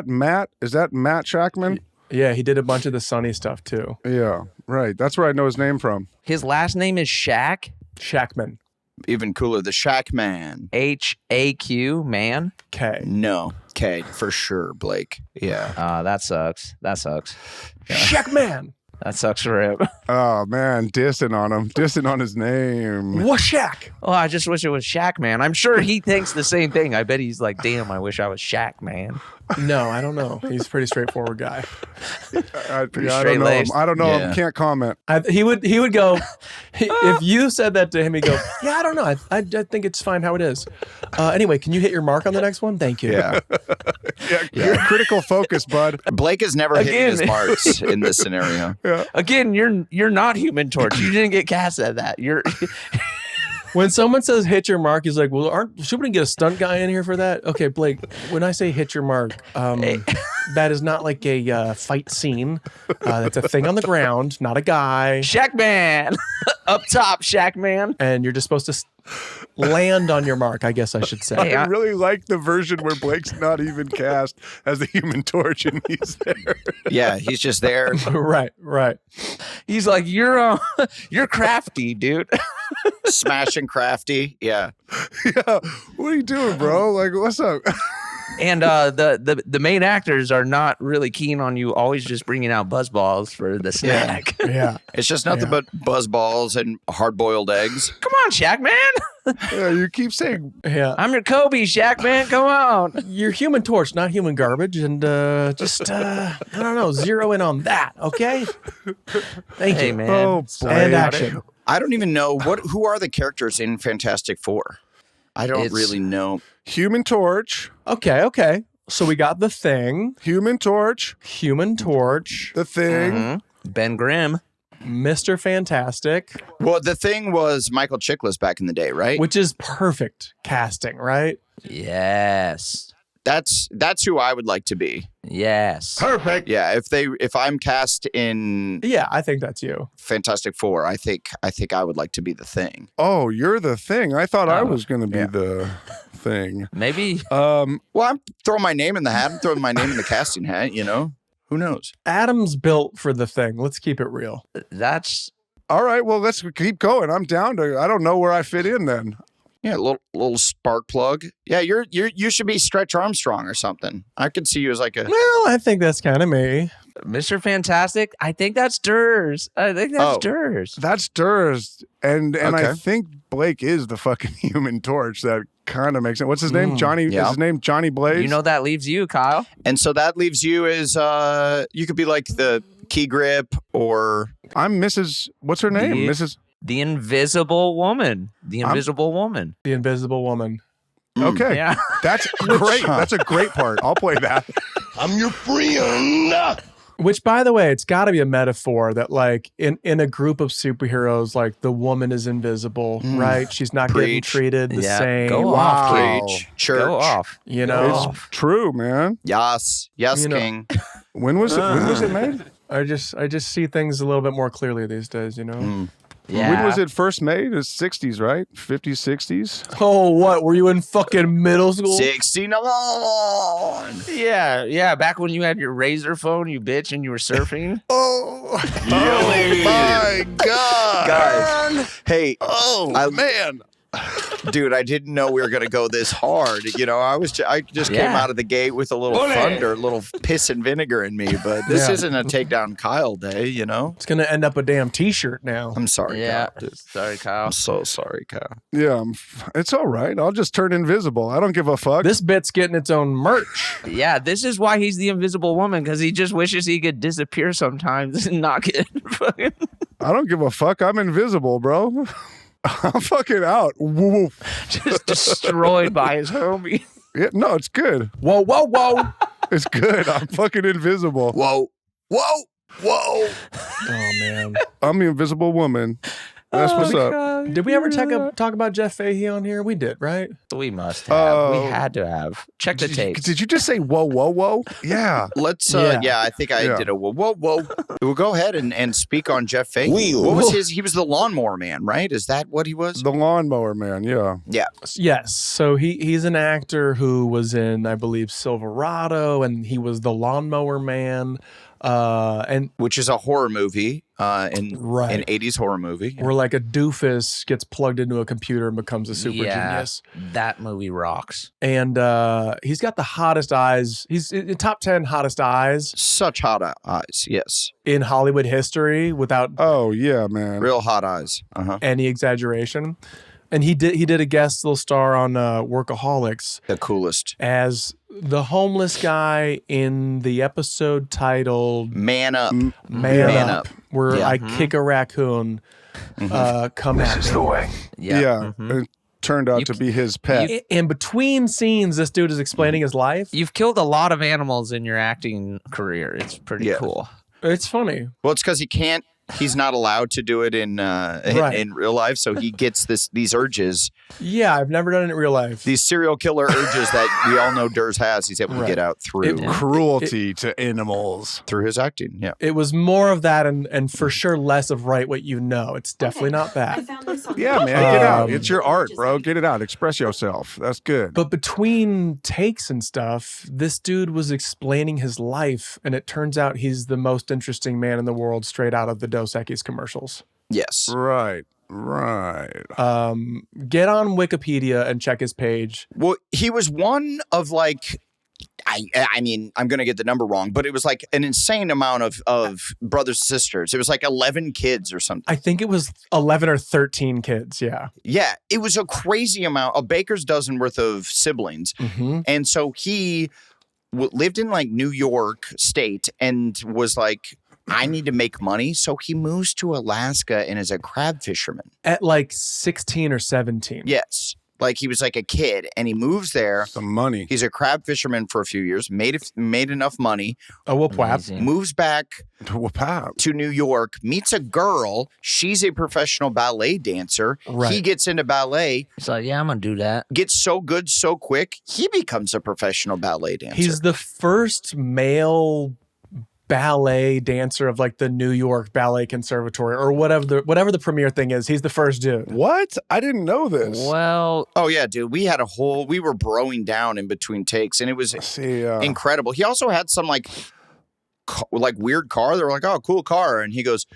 Matt? Is that Matt Shackman? Yeah, he did a bunch of the Sunny stuff too. Yeah, right. That's where I know his name from. His last name is Shaq. Shackman. Even cooler, the Shack Man. HAQ, man. K. No, K for sure, Blake. Yeah. That sucks. That sucks. Shackman. That sucks for him. Oh man, dissing on him, dissing on his name. What Shack? Oh, I just wish it was Shaq, man. I'm sure he thinks the same thing. I bet he's like, damn, I wish I was Shaq, man. No, I don't know. He's a pretty straightforward guy. I don't know him. straight-laced. I don't know him. Yeah. Can't comment. He would go, if you said that to him, he'd go, yeah, I don't know. I think it's fine how it is. Anyway, can you hit your mark on the next one? Thank you. Yeah. Yeah. Critical focus, bud. Blake has never hit Again. his marks in this scenario. Again, you're not Human Torch. You didn't get cast at that. You're When someone says hit your mark, he's like, well, shouldn't we get a stunt guy in here for that? Okay, Blake, when I say hit your mark, that is not like a fight scene. That's a thing on the ground, not a guy. Shaq man. Up top, Shaq man. And you're just supposed to land on your mark, I guess I should say. Hey, I really like the version where Blake's not even cast as the Human Torch and he's there. Yeah, he's just there. Right. He's like, you're crafty, dude. Smashing crafty. Yeah. Yeah. What are you doing, bro? Like, what's up? And the main actors are not really keen on you always just bringing out buzz balls for the snack. Yeah. It's just nothing but buzz balls and hard-boiled eggs. Come on, Shaq man. Yeah, you keep saying Yeah. I'm your Kobe, Shaq man. Come on. You're Human Torch, not human garbage. And I don't know, zero in on that, okay? Thank Hey you. man. Oh, Sorry And about it. action. I don't even know who are the characters in Fantastic Four. I don't It's- really know. Human Torch, Okay. So we got the Thing, Human Torch, Human Torch, the Thing. Mhm. Ben Grimm. Mr. Fantastic, Well, the Thing was Michael Chiklis back in the day, right? which is perfect casting, right? Yes. That's who I would like to be. Yes. Yeah, if I'm cast in Yeah, I think that's you. Fantastic Four, I think I would like to be the Thing. Oh, you're the Thing. I thought I Oh, was going to be the Thing. Maybe. Well, I'm throwing my name in the hat. I'm throwing my name in the casting hat. You know, who knows? Adam's built for the Thing. Let's keep it real. That's All right, well, let's keep going. I'm down to. I don't know where I fit in then. Yeah, a little spark plug. Yeah, you should be Stretch Armstrong or something. I could see you as like a. Well, I think that's kind of me. Mr. Fantastic. I think that's Durs. I think that's Oh. Durs. That's Durs, and I Okay. think Blake is the fucking Human Torch. That kind of makes sense. What's his name? Johnny. Yeah. Is his name Johnny Blaze? You know that leaves you, Kyle. And so that leaves you as you could be like the Key Grip or I'm Mrs. What's her name? Mrs. The Invisible Woman. The Invisible Woman. The Invisible Woman. Okay, Yeah. that's great. That's a great part. I'll play that. I'm your friend. Which, by the way, it's got to be a metaphor that, like, in a group of superheroes, like, the woman is invisible, right? She's not getting Preach. treated the same. Go off, Kate. Preach. Church. Go off. You know, It's true, man. Yes. Yes, You know- King. When was it made? I just see things a little bit more clearly these days. You know. Yeah. When was it first made? It's 60s, right? 50s, 60s. Oh, what were you in fucking middle school? 69. Yeah. Back when you had your razor phone, you bitch, and you were surfing. Oh my God, Guys. Hey. Oh man. Dude, I didn't know we were going to go this hard. You know, I just came Yeah. out of the gate with a little thunder, a little piss and vinegar in me, but this Yeah. isn't a takedown Kyle day, you know? It's gonna end up a damn T-shirt now. I'm sorry, Yeah. Kyle. Dude. Sorry, Kyle. I'm so sorry, Kyle. Yeah, it's all right. I'll just turn invisible. I don't give a fuck. This bit's getting its own merch. Yeah, this is why he's the Invisible Woman, because he just wishes he could disappear sometimes and not get fucking I don't give a fuck. I'm invisible, bro. I'm fucking out. Woo. just destroyed by his homie. Yeah, no, it's good. Whoa, whoa, whoa! It's good. I'm fucking invisible. Whoa. Oh man. I'm the invisible woman. That's what's up. Did we ever talk about Jeff Fahey on here? We did, right? We must have. Oh. We had to have. Check the tapes. Did you just say whoa, whoa, whoa? Yeah. Let's, Yeah. I think I Yeah. did a whoa. We'll go ahead and speak on Jeff Fahey. Wheel. What was his? He was the lawnmower man, right? Is that what he was? The lawnmower man. Yeah. Yeah. Yes. So he's an actor who was in, I believe, Silverado, and he was the lawnmower man. And Which is a horror movie, Right. an 80s horror movie. where like a doofus gets plugged into a computer and becomes a super genius. That movie rocks. And he's got the hottest eyes. He's in top 10 hottest eyes Such hot eyes, yes. in Hollywood history without Oh, yeah, man. Real hot eyes. Uh-huh. any exaggeration. And he did a guest little star on Workaholics The coolest. as the homeless guy in the episode titled Man up. Man Up, where Yeah. I kick a raccoon come at me. way. Yeah. Mhm. It turned out to be his pet. In between scenes, this dude is explaining his life. You've killed a lot of animals in your acting career. It's pretty Yeah. cool. It's funny. Well, it's because he's not allowed to do it in real life, so he gets these urges, Yeah, I've never done it in real life. these serial killer urges that we all know Durs has. He's able to get out through Cruelty to animals. through his acting. Yeah. It was more of that and for sure less of write what you know. It's definitely not that. Yeah, man. Get out. It's your art, bro. Get it out. Express yourself. That's good. But between takes and stuff, this dude was explaining his life, and it turns out he's the most interesting man in the world straight out of the Dos Equis commercials. Yes. Right. Get on Wikipedia and check his page. Well, he was one of like, I mean, I'm going to get the number wrong, but it was like an insane amount of brothers and sisters. It was like 11 kids or something. I think it was 11 or 13 kids. Yeah. Yeah, it was a crazy amount, a baker's dozen worth of siblings. Mm-hmm. And so he lived in like New York State and was like, I need to make money. So he moves to Alaska and is a crab fisherman. At like 16 or 17. Yes. Like he was like a kid and he moves there. Some money. He's a crab fisherman for a few years, made enough money, Oh, whoop whap. Amazing. moves back Wow. to New York, meets a girl. She's a professional ballet dancer. Right. He gets into ballet, It's like, yeah, I'm gonna do that. gets so good so quick, he becomes a professional ballet dancer. He's the first male ballet dancer of like the New York Ballet Conservatory or whatever the premiere thing is. He's the first dude. What? I didn't know this. Well, Oh yeah, dude. We were broing down in between takes and it was See, incredible. He also had some like like weird car. They're like, oh, cool car. And he goes,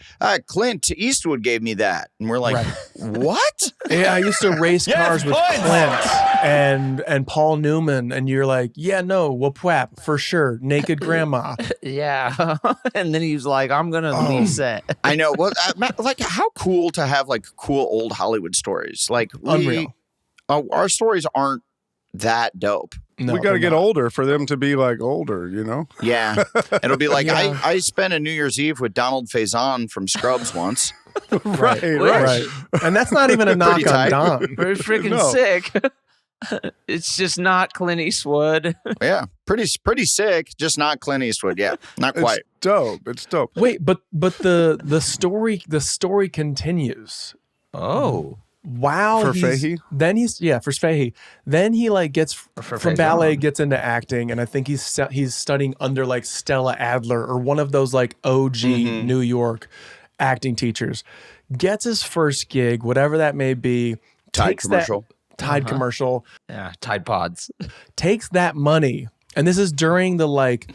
Clint Eastwood gave me that. And we're like, what? Yeah, I used to race cars with Clint and Paul Newman, and you're like, yeah, no, whoop whap for sure, naked grandma. Yeah. And then he was like, I'm gonna leave set. I know. Well, like, how cool to have like cool old Hollywood stories. Like, Unreal. Our stories aren't that dope. No, we got to they're get not. older for them to be like older, you know? Yeah. It'll be like, Yeah. I spent a New Year's Eve with Donald Faison from Scrubs once. Right. Right. And that's not even a knock Pretty on tight. Don. Very freaking No. sick. It's just not Clint Eastwood. Yeah. Pretty sick. Just not Clint Eastwood. Yeah. Not quite. It's dope. It's dope. Wait, but the story continues. Oh. Wow. For Fahey? For Fahey. Then he like gets For from Faison. ballet, gets into acting, and I think he's studying under like Stella Adler or one of those like OG New York acting teachers. Gets his first gig, whatever that may be. Tide takes commercial. Tide commercial. Yeah, Tide Pods. Takes that money, and this is during the like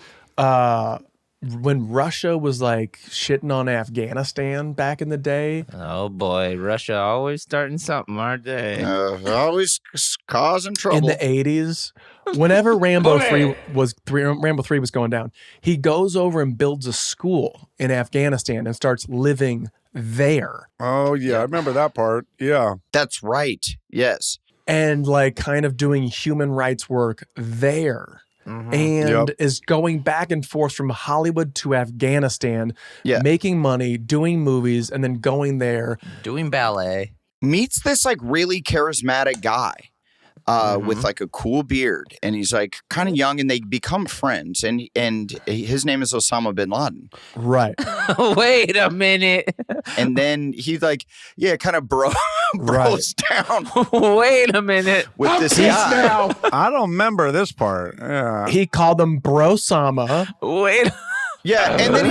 when Russia was like shitting on Afghanistan back in the day. Oh boy, Russia always starting something, aren't they? Always causing trouble. In the 80s, whenever Rambo 3 was going down, he goes over and builds a school in Afghanistan and starts living there, Oh, yeah. I remember that part. Yeah. That's right. Yes. and like kind of doing human rights work there. And Yep. is going back and forth from Hollywood to Afghanistan, Yeah. making money, doing movies, and then going there. Doing ballet. Meets this like really charismatic guy with like a cool beard, and he's like kind of young, and they become friends, and his name is Osama bin Laden. Right. Wait a minute. And then he like kind of bros down Wait a minute. with this guy. I don't remember this part. Yeah. He called them Brosama. Wait. Yeah, and then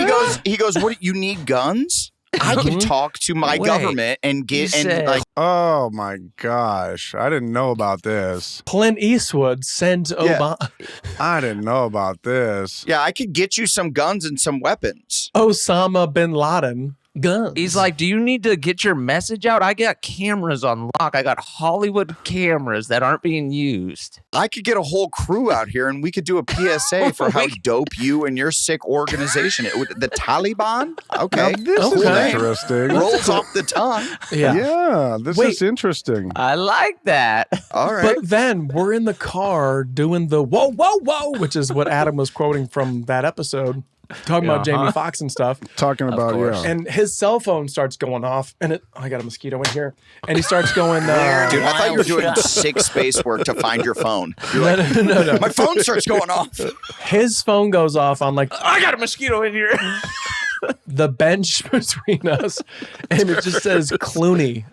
he goes, what, you need guns? I can talk to my Wait, government and get you and said- like Oh, my gosh. I didn't know about this. Clint Eastwood sent Obama. I didn't know about this. yeah, I could get you some guns and some weapons. Osama bin Laden guns. He's like, do you need to get your message out? I got cameras on lock. I got Hollywood cameras that aren't being used. I could get a whole crew out here and we could do a PSA for how dope you and your sick organization is. The Taliban? Okay. Now, this Okay. is name. interesting. Rolls off the tongue. yeah. Yeah, this Wait. is interesting. I like that. All right. But then we're in the car doing the whoa, whoa, whoa, which is what Adam was quoting from that episode, talking about Jamie Foxx and stuff. Talking about, course. yeah. And his cell phone starts going off, and I got a mosquito in here. And he starts going, Dude, I thought you were doing sick space work to find your phone. You're like, no. my phone starts going off. His phone goes off on like I got a mosquito in here. the bench between us, and it just says Clooney.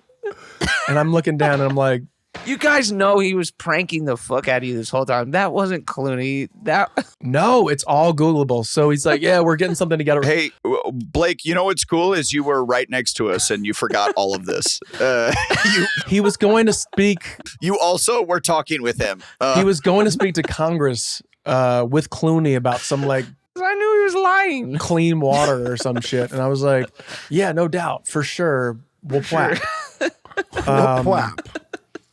And I'm looking down, and I'm like, You guys know he was pranking the fuck out of you this whole time. That wasn't Clooney. That no, it's all Googleable. So he's like, yeah, we're getting something together. Hey, Blake, you know what's cool is you were right next to us and you forgot all of this. He was going to speak. You also were talking with him. He was going to speak to Congress with Clooney about some like I knew he was lying. clean water or some shit, and I was like, yeah, no doubt, for sure, we'll whack. Whap.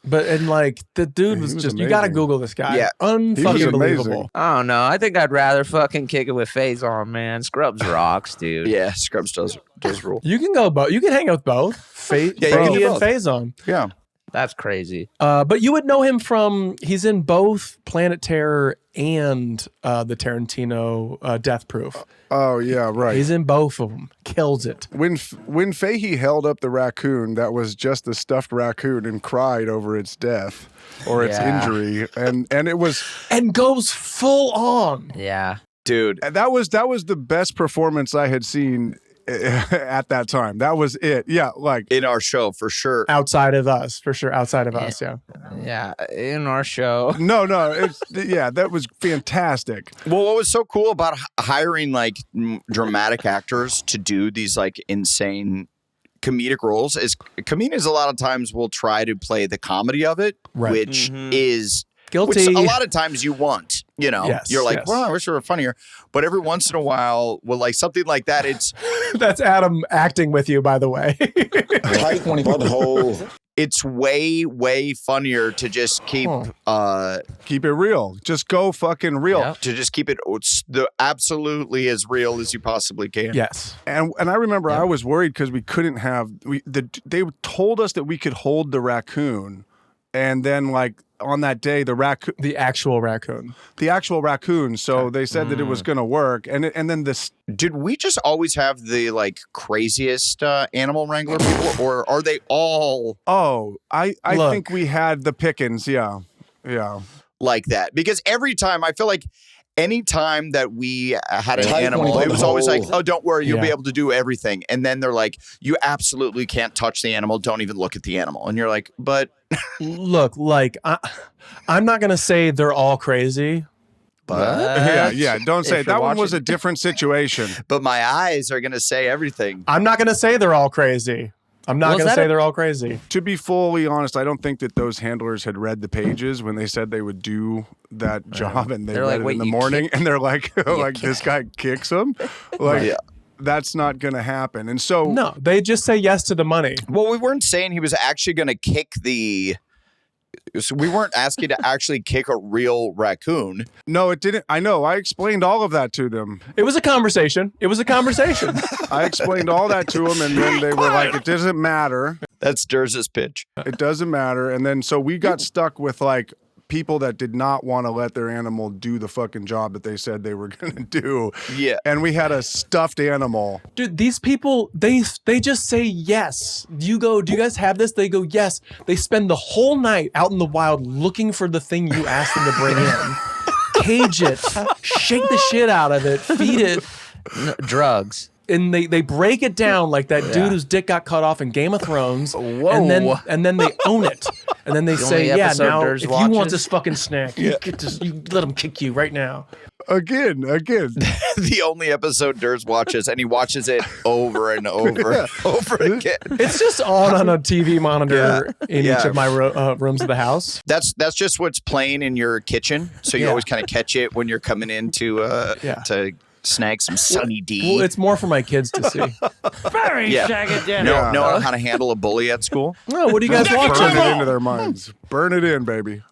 But and like the dude He was was just you gotta amazing. Google this guy. Yeah. Unfucking amazing. believable. I don't know. I think I'd rather fucking kick it with Faison, man. Scrubs rocks, dude. Yeah, Scrubs does rule. You can go both. You can hang out with both. you can do Fahey and both. Faison. Yeah. That's crazy. But you would know him from he's in both Planet Terror and the Tarantino Death Proof. Oh, yeah, right. He's in both of them. Kills it. When Fahey held up the raccoon that was just a stuffed raccoon and cried over its death or its Yeah. injury, and it was And goes full on. Yeah. Dude. that was the best performance I had seen at that time. That was it. Yeah, like In our show, for sure. Outside of us, for sure. Outside of us, yeah. Yeah. In our show. no, it's yeah, that was fantastic. Well, what was so cool about hiring like dramatic actors to do these like insane comedic roles is comedians a lot of times will try to play the comedy of it, Right. which is Guilty. which a lot of times you want. You know, Yes, you're like, yes. well, I wish we were funnier. But every once in a while, well, like something like that, it's That's Adam acting with you, by the way. Tight butthole. it's way, way funnier to just keep Keep it real. Just go fucking real. Yep. to just keep it absolutely as real as you possibly can. Yes. And I remember I was worried because we couldn't have they told us that we could hold the raccoon, and then like on that day The actual raccoon. the actual raccoon. So they said that it was going to work, and then this. Did we just always have the like craziest animal wrangler people, or are they all Oh, I Look. think we had the pickings. Yeah. like that? Because every time I feel like anytime that we had an Tight animal, it was always like, butthole. oh, don't worry, you'll be Yeah. able to do everything. And then they're like, you absolutely can't touch the animal. Don't even look at the animal. And you're like, but Look, like I'm not gonna say they're all crazy. Yeah. Don't say If it. That you're one was a watching- different situation. but my eyes are gonna say everything. I'm not gonna say they're all crazy. I'm not Was gonna that say a- they're all crazy. To be fully honest, I don't think that those handlers had read the pages when they said they would do that job, and they They're read like, it "Wait, in the you morning, and they're like, this guy kicks him, like Yeah. that's not going to happen. And so No, they just say yes to the money. Well, we weren't saying he was actually gonna kick the. So we weren't asking to actually kick a real raccoon. no, it didn't. I know. I explained all of that to them. It was a conversation. I explained all that to them, and then they were like, it doesn't matter. That's Durz's pitch. It doesn't matter. And then so we got stuck with like people that did not want to let their animal do the fucking job that they said they were going to do. Yeah. And we had a stuffed animal. Dude, these people, they just say yes. You go, do you guys have this? They go, yes. They spend the whole night out in the wild looking for the thing you asked them to bring in. Cage it, shake the shit out of it, feed it, Drugs. and they break it down like that dude whose dick got cut off in Game of Thrones. And then they own it. And then they say, only yeah, episode now Durs if you want watches. this fucking snack, you get this, you let them kick you right now. Again. The only episode Durs watches, and he watches it over and over, over again. It's just on a TV monitor in each of my rooms of the house. That's just what's playing in your kitchen. So you Yeah. always kind of catch it when you're coming in to snag some Sunny D. Well, it's more for my kids to see. Know how to handle a bully at school. No, what are you guys Burn watching? it into their minds. Burn it in, baby.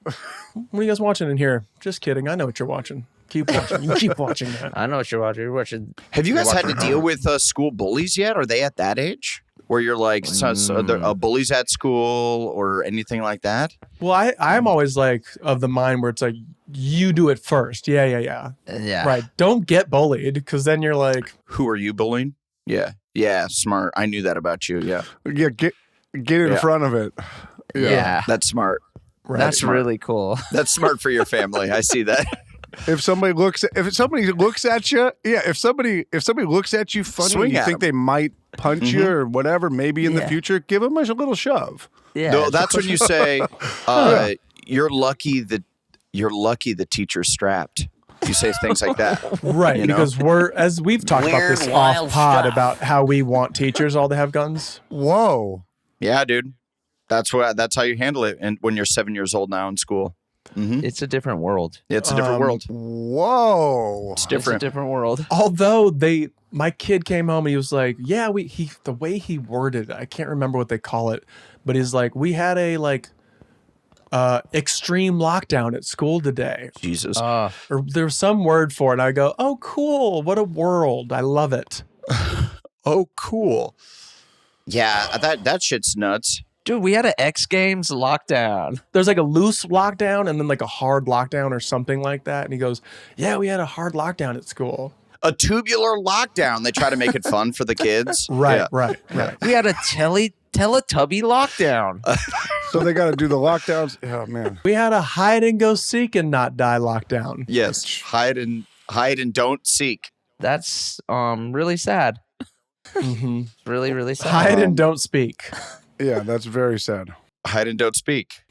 What are you guys watching in here? Just kidding. I know what you're watching. Keep watching. You keep watching that. I know what you're watching. You're watching. Have you guys had to deal with school bullies yet? Are they at that age where you're like bullies at school or anything like that? Well, I'm always like of the mind where it's like, you do it first. Yeah. Yeah. Right. Don't get bullied because then you're like, Who are you bullying? Yeah, smart. I knew that about you. Yeah, Yeah, get in front of it. Yeah. that's smart. That's smart. really cool. That's smart for your family. I see that. If somebody looks at you, if somebody looks at you funny, Swing and you at think 'em. they might punch you or whatever, maybe in the future, give them a little shove. Yeah. No, that's when you say you're lucky that the teacher's strapped. You say things like that. right. You know? Because as we've talked about this off pod about how we want teachers all to have guns. Whoa. Yeah, dude. That's how you handle it. And when you're 7 years old now in school, It's a different world. it's a different world. Whoa. It's It's a different. different world. Although my kid came home and he was like, yeah, the way he worded it, I can't remember what they call it, but he's like, we had a extreme lockdown at school today. Jesus. Or there's some word for it. And I go, oh, cool. What a world. I love it. Oh, cool. Yeah, that shit's nuts. Dude, we had an X Games lockdown. There's like a loose lockdown and then like a hard lockdown or something like that. And he goes, yeah, we had a hard lockdown at school. A tubular lockdown. They try to make it fun for the kids. Right, Yeah. right. We had a Teletubby lockdown. So they got to do the lockdowns. Oh man. We had a hide and go seek and not die lockdown. Yes. Hide and don't seek. That's really sad. Mm-hmm. Really, really sad. Hide and don't speak. Yeah, that's very sad. Hide and don't speak.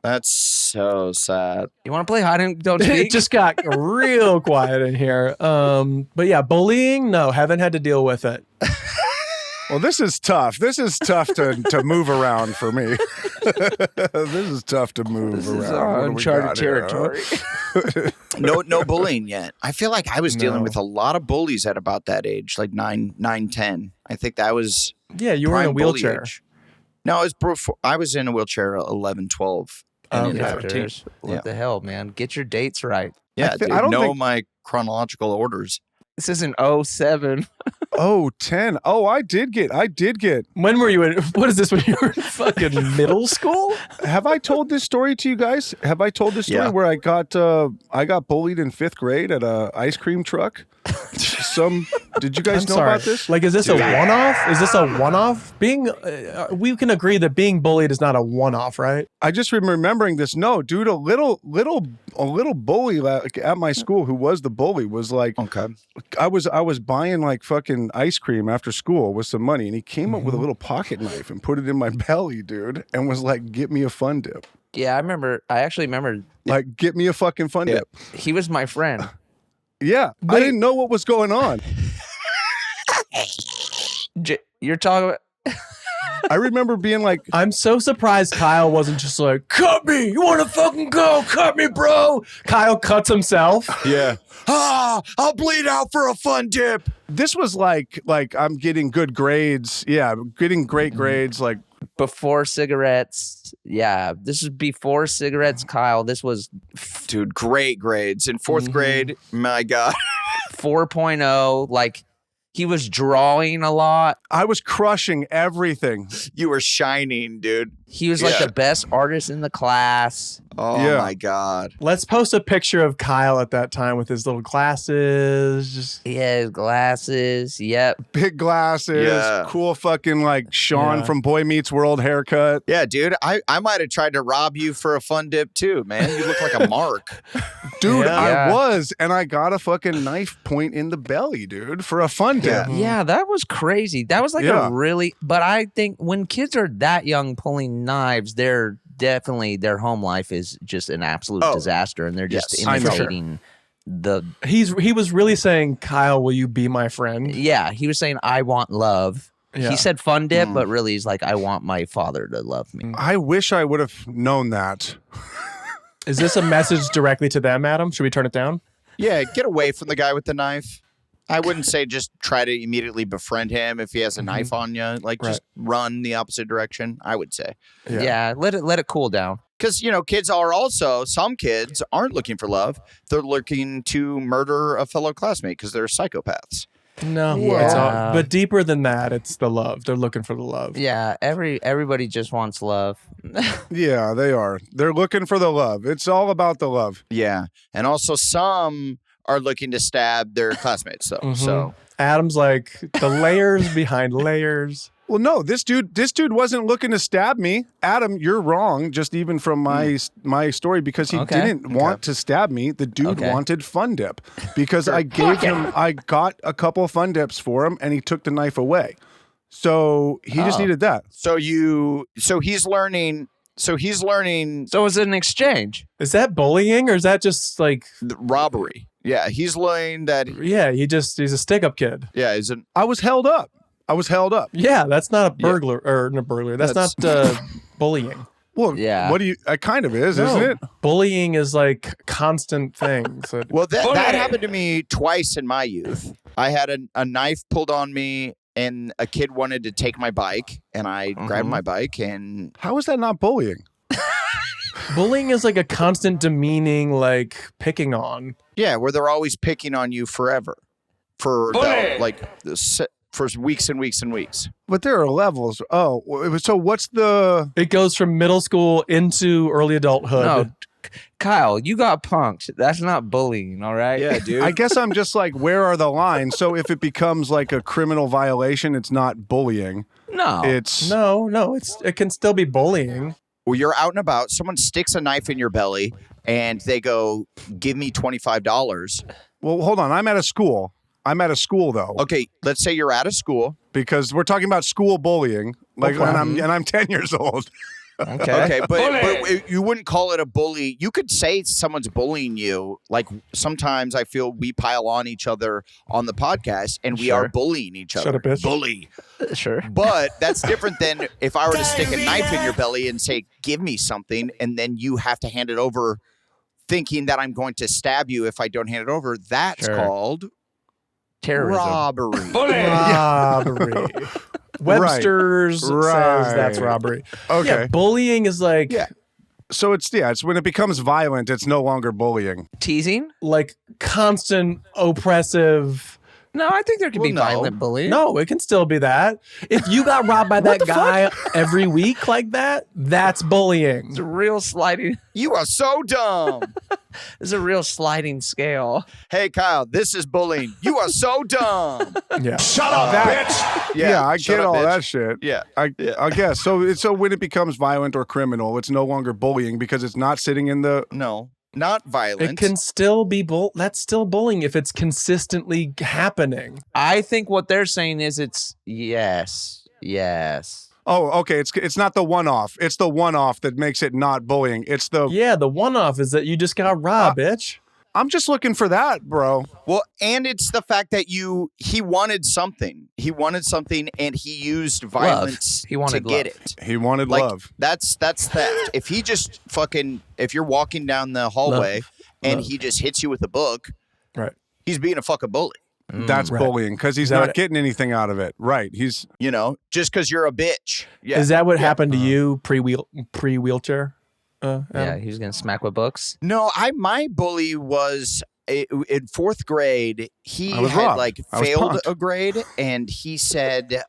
That's so sad. You want to play hide and don't It speak? just got real quiet in here. But yeah, bullying, no, haven't had to deal with it. Well, this is tough. This is tough to move around for me. This is tough to move This around. is What do we uncharted got here, huh? territory. No bullying yet. I feel like I was dealing with a lot of bullies at about that age, like 9, 10. I think that was Yeah, you were in a prime bully wheelchair. age. No, it was before. I was in a wheelchair 11, 12. and into 13. Amateurs. What the hell, man? Get your dates right. Yeah, I dude, don't know think- my chronological orders. This isn't 07. Oh, 10. Oh, I did get. When were you in? What is this? When you were in fucking middle school? Have I told this story to you guys? Have I told this story Yeah. where I got bullied in 5th grade at a ice cream truck? Did you guys I'm know sorry. about this? Like, is this a one-off? Is this a one-off? We can agree that being bullied is not a one-off, right? I just remembering this. No, dude, a little bully like, at my school who was the bully was like, Okay. I was buying like fucking ice cream after school with some money, and he came up with a little pocket knife and put it in my belly, dude, and was like, "Get me a fun dip." Yeah, I actually remember Like, get me a fucking fun dip. he was my friend. Yeah, I didn't know what was going on. You're talking about. I remember being like, I'm so surprised Kyle wasn't just like, cut me. You want to fucking go? Cut me, bro. Kyle cuts himself. yeah. I'll bleed out for a fun dip. This was like I'm getting good grades. Yeah, getting great grades. Like, Before cigarettes. Yeah, this is before cigarettes, Kyle. This was Dude, great grades. In 4th grade, my God. 4.0. Like, he was drawing a lot. I was crushing everything. You were shining, dude. He was like the best artist in the class. Oh, Yeah. my God. Let's post a picture of Kyle at that time with his little glasses. Just He had glasses. Yep. Big glasses, Yeah. cool fucking like Sean Yeah. from Boy Meets World haircut. Yeah, dude, I might have tried to rob you for a fun dip too, man. You look like a mark. Dude, Yeah. I was, and I got a fucking knife point in the belly, dude, for a fun dip. Yeah, that was crazy. That was like Yeah. a really, but I think when kids are that young pulling knives, they're definitely, their home life is just an absolute disaster. And they're just Yes, I know. imitating the, he was really saying, Kyle, will you be my friend? yeah, he was saying, I want love. Yeah. He said fun dip, but really he's like, I want my father to love me. I wish I would have known that. Is this a message directly to them, Adam? Should we turn it down? Yeah, get away from the guy with the knife. I wouldn't say just try to immediately befriend him if he has a knife on you. Like, just run the opposite direction, I would say. Yeah, let it cool down. Because, kids are also, some kids aren't looking for love. They're looking to murder a fellow classmate because they're psychopaths. No. Yeah. It's but deeper than that, it's the love. They're looking for the love. Yeah, everybody just wants love. Yeah, they are. They're looking for the love. It's all about the love. Yeah. And also some are looking to stab their classmates, though. So, Adam's like, the layers behind layers. Well, no, this dude wasn't looking to stab me. Adam, you're wrong. Just even from my story, because he didn't want to stab me. The dude wanted fun dip because I gave him. I got a couple of fun dips for him, and he took the knife away. So he just needed that. so he's learning. So he's learning So it's an exchange. Is that bullying or is that just like, the robbery. Yeah, he's learning that. yeah, he's a stick-up kid. Yeah, he's an. I was held up. Yeah, that's not a burglar or no burglar. That's not bullying. Well, Yeah. what do you? It kind of is, isn't it? Bullying is like constant things. Well, that happened to me twice in my youth. I had a knife pulled on me, and a kid wanted to take my bike, and I grabbed my bike, and How is that not bullying? Bullying is like a constant demeaning, like picking on. yeah, where they're always picking on you forever for for weeks and weeks and weeks. But there are levels. Oh, so what's the? It goes from middle school into early adulthood. No, Kyle, you got punked. That's not bullying, all right? Yeah, dude. I guess I'm just like, where are the lines? So if it becomes like a criminal violation, it's not bullying. No. It's No, it can still be bullying. Well, you're out and about. Someone sticks a knife in your belly, and they go, "Give me $25." well, hold on. I'm at a school. Though. Okay, let's say you're at a school. Because we're talking about school bullying, like, Okay. and I'm 10 years old. Okay, but you wouldn't call it a bully. You could say someone's bullying you. Like, sometimes I feel we pile on each other on the podcast, and we are bullying each other. Shut up, bitch. Bully. Sure. But that's different than if I were to stick a knife in your belly and say, "Give me something," and then you have to hand it over thinking that I'm going to stab you if I don't hand it over. That's called Terrorism. robbery. Robbery. Webster's says that's robbery. Okay. Yeah, bullying is like So it's when it becomes violent, it's no longer bullying. Teasing? like constant oppressive. No, I think there can be no. violent bullying. No, it can still be that. If you got robbed by that guy every week like that, that's bullying. It's a real sliding. You are so dumb. It's a real sliding scale. Hey, Kyle, this is bullying. You are so dumb. Yeah. Shut up, bitch. Yeah, I shut get up, all bitch. that shit. Yeah. I guess. So when it becomes violent or criminal, it's no longer bullying because it's not sitting in the. No, not violent. It can still be that's still bullying if it's consistently happening. I think what they're saying is it's yes. Oh, okay. It's not the one-off. It's the one-off that makes it not bullying. It's the. Yeah, the one-off is that you just got robbed, bitch. I'm just looking for that, bro. Well, and it's the fact that he wanted something. He wanted something, and he used violence He wanted to get love. it. He wanted Like love. that's theft. If he just if you're walking down the hallway and he just hits you with a book, Right. he's being a fucking bully. That's Right. bullying because he's Is that not what- getting anything out of it. Right. He's. You know, just because you're a bitch. Yeah. Is that what happened to you pre-wheelchair? Yeah, Adam? he was gonna smack with books. No, my bully was in fourth grade. He I was had robbed. like I was failed punked. a grade, and he said,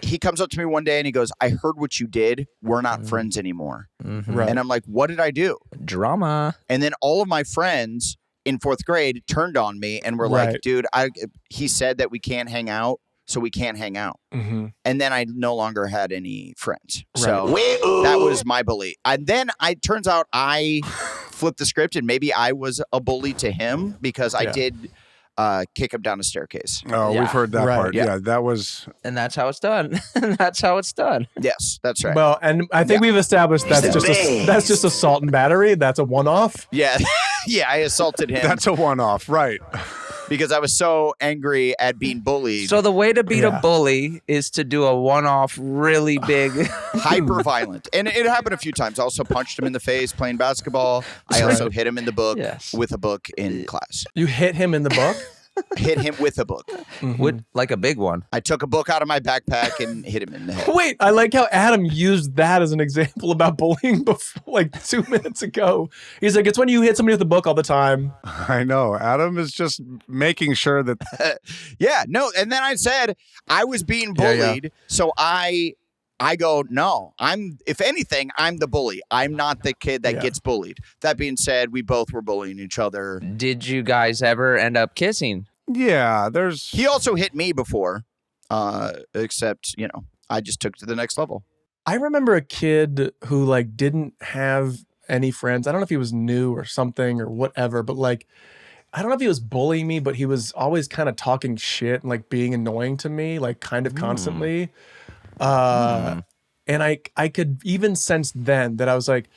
he comes up to me one day and he goes, "I heard what you did. We're not friends anymore." Right. And I'm like, "What did I do?" Drama. And then all of my friends in fourth grade turned on me and were Right. like, "Dude, he said that we can't hang out, so we can't hang out." Mm-hmm. And then I no longer had any friends. So that was my bully. And then it turns out I flipped the script and maybe I was a bully to him because I did kick him down a staircase. Oh, Yeah. we've heard that Right. part. Yeah. Yeah, that was. And that's how it's done. That's how it's done. Yes, that's right. Well, and I think we've established that's just assault and battery. That's a one-off. Yeah. Yeah, I assaulted him That's a one-off, right? because I was so angry at being bullied. So the way to beat Yeah. a bully is to do a one-off, really big. Hyper violent. And it happened a few times. I also punched him in the face playing basketball. I also hit him in the book Yes. with a book in class. You hit him in the book. Hit him with a book. Would like a big one. I took a book out of my backpack and hit him in the head. Wait, I like how Adam used that as an example about bullying before, like 2 minutes ago. He's like, it's when you hit somebody with a book all the time. I know. Adam is just making sure that. Yeah, no. And then I said I was being Yeah, yeah. bullied. So I go, no, if anything, I'm the bully. I'm not the kid that Yeah. gets bullied. That being said, we both were bullying each other. Did you guys ever end up kissing? Yeah, there's. He also hit me before, except, I just took it to the next level. I remember a kid who like didn't have any friends. I don't know if he was new or something or whatever, but like, I don't know if he was bullying me, but he was always kind of talking shit and like being annoying to me, like kind of constantly. And I could even sense then that I was like,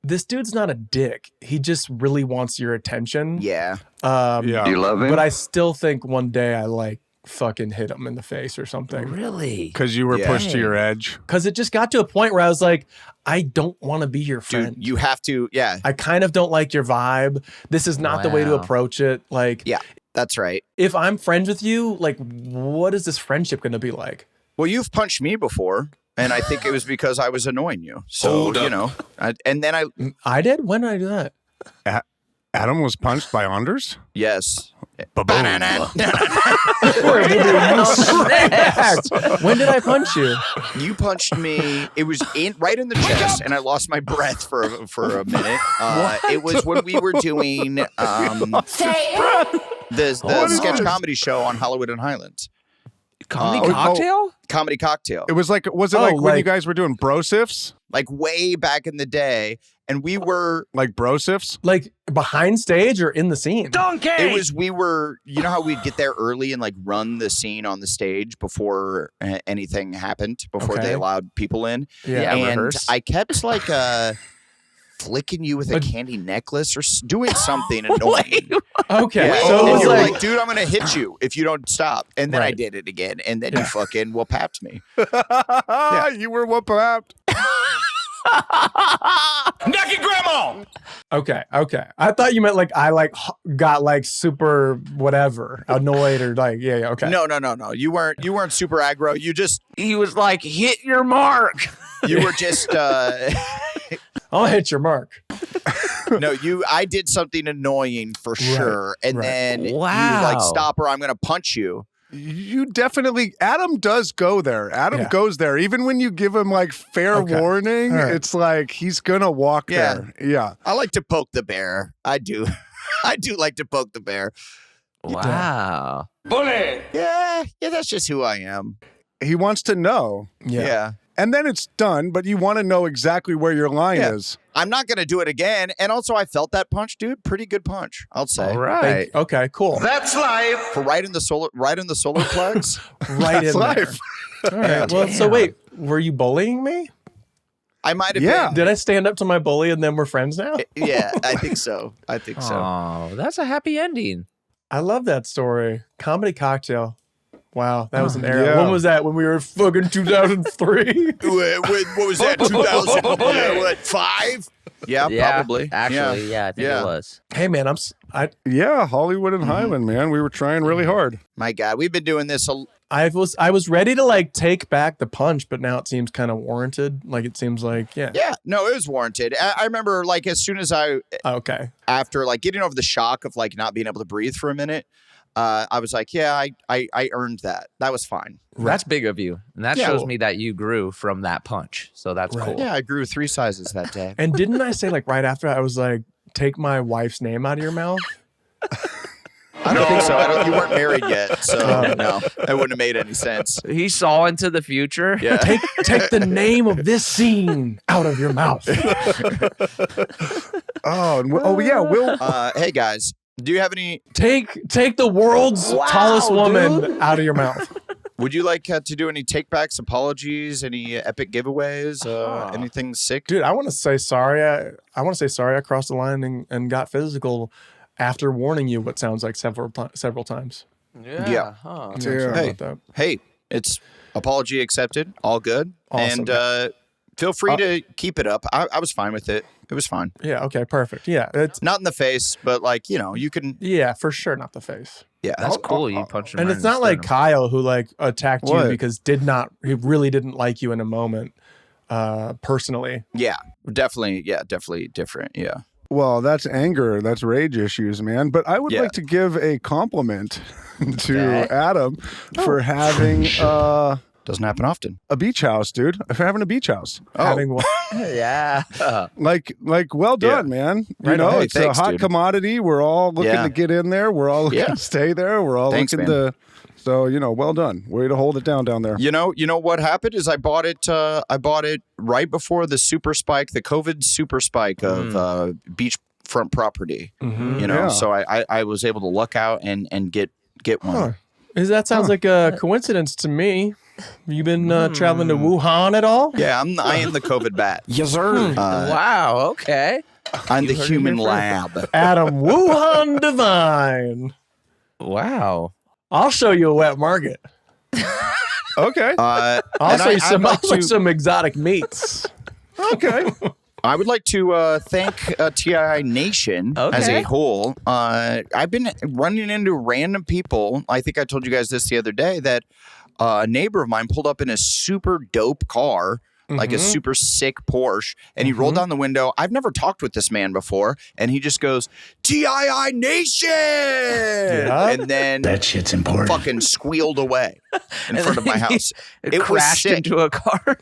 this dude's not a dick. He just really wants your attention. Yeah. Yeah. You love him? But I still think one day I like fucking hit him in the face or something. Really? Because you were Yeah. pushed to your edge. Because it just got to a point where I was like, I don't want to be your Dude, friend. you have to. Yeah. I kind of don't like your vibe. This is not the way to Wow. approach it. Like, Yeah. That's right. if I'm friends with you, like, what is this friendship going to be like? Well, you've punched me before. And I think it was because I was annoying you. So, Hold up. and then I did? When did I do that? Adam was punched by Anders. yes. When did I punch you? You punched me. It was right in the chest, and I lost my breath for a minute. It was when we were doing the sketch comedy show on Hollywood and Highlands. Comedy cocktail? Comedy Cocktail. It was like, was it Oh, like when you like- guys were doing brosifs? Like way back in the day, and we were. Like brosifs? Like, behind stage or in the scene? We were. You know how we'd get there early and like run the scene on the stage before anything happened, before Okay. they allowed people in. Yeah, and rehearse. I kept like flicking you with a candy necklace or doing something annoying. Okay. Yeah, So it and was you were like, like, dude, I'm gonna hit you if you don't stop. And then I Right. did it again, and then you fucking whoop-happed me. You were whoop-happed. Naked grandma! Okay. I thought you meant like I got like super whatever annoyed or like yeah. Okay. No. You weren't super aggro. He was like, hit your mark. You were just I'll hit your mark. I did something annoying for sure, and then you Wow. like stop or I'm gonna punch you. You definitely, Adam does go there. Adam goes there. Even when you give him like fair warning, it's like he's going to walk there. Yeah. I like to poke the bear. I do. I do like to poke the bear. Wow. Bully! Yeah, that's just who I am. He wants to know. Yeah. And then it's done, but you want to know exactly where your line is. I'm not going to do it again. And also, I felt that punch, dude. Pretty good punch, I'll say. All right. Okay, cool. That's life! For right in the solar plex. Right in life. there. All right. Well, so wait, were you bullying me? I might have Yeah. been. Did I stand up to my bully and then we're friends now? Yeah, I think so. Oh, that's a happy ending. I love that story. Comedy Cocktail. Wow, that was an era. Yeah. When was that? When we were fucking 2003? What was that? 2005? Yeah, probably. Actually, yeah, I think Yeah. it was. Hey man, Yeah, Hollywood and Highland, man. We were trying really hard. My God, we've been doing this. I was ready to like take back the punch, but now it seems kind of warranted. Like it seems like Yeah, no, it was warranted. I remember like as soon as Okay. after like getting over the shock of like not being able to breathe for a minute, I was like, yeah, I earned that. That was fine. That's big of you. And that shows me that you grew from that punch. So that's cool. Yeah, I grew 3 sizes that day. And didn't I say like right after I was like, take my wife's name out of your mouth? I don't think so. You weren't married yet, so no, that wouldn't have made any sense. He saw into the future. Yeah. Take the name of this scene out of your mouth. Will. Hey guys, do you have any? Take the world's tallest woman out of your mouth. Would you like to do any takebacks, apologies, any epic giveaways, anything sick? Dude, I want to say sorry. I want to say sorry I crossed the line and got physical after warning you what sounds like several times. Yeah. Huh. I'm sorry Hey. about that. Hey, it's apology accepted. All good. Awesome. And feel free to keep it up. I was fine with it. It was fine. Yeah, okay, perfect. Yeah, it's Not in the face, but like, you can. yeah, for sure not the face. Yeah. That's cool. You punched him And right it's in the not like sternum. Kyle who like attacked What? you because he really didn't like you in a moment personally. Yeah. Definitely. Yeah. Definitely different. Yeah. Well, that's anger. That's rage issues, man. But I would Yeah. like to give a compliment to Adam for having Doesn't happen often. a beach house, dude. For having a beach house. Having one. Yeah. Like, well done, man. You Right know, on. it's Thanks, a hot dude. commodity. We're all looking Yeah. to get in there. We're all looking Yeah. to stay there. We're all Thanks, looking man. to. So, well done. Way to hold it down there. You know what happened is I bought it right before the super spike, the COVID super spike of beachfront property. Yeah. So I was able to luck out and get one. That sounds like a coincidence to me. You been traveling to Wuhan at all? Yeah, I am the COVID bat. Yes, sir. Wow. Okay. I'm the heard it human here first. lab. Adam Wuhan Devine. Wow. I'll show you a wet market. Okay. I'll And show you I'd like to- some exotic meats. Okay. I would like to thank TII Nation as Okay. a whole. I've been running into random people. I think I told you guys this the other day that a neighbor of mine pulled up in a super dope car, like a super sick Porsche, and he rolled down the window. I've never talked with this man before, and he just goes, TII Nation! And then That shit's important. fucking squealed away in front of my house. It was crashed sick. into a car.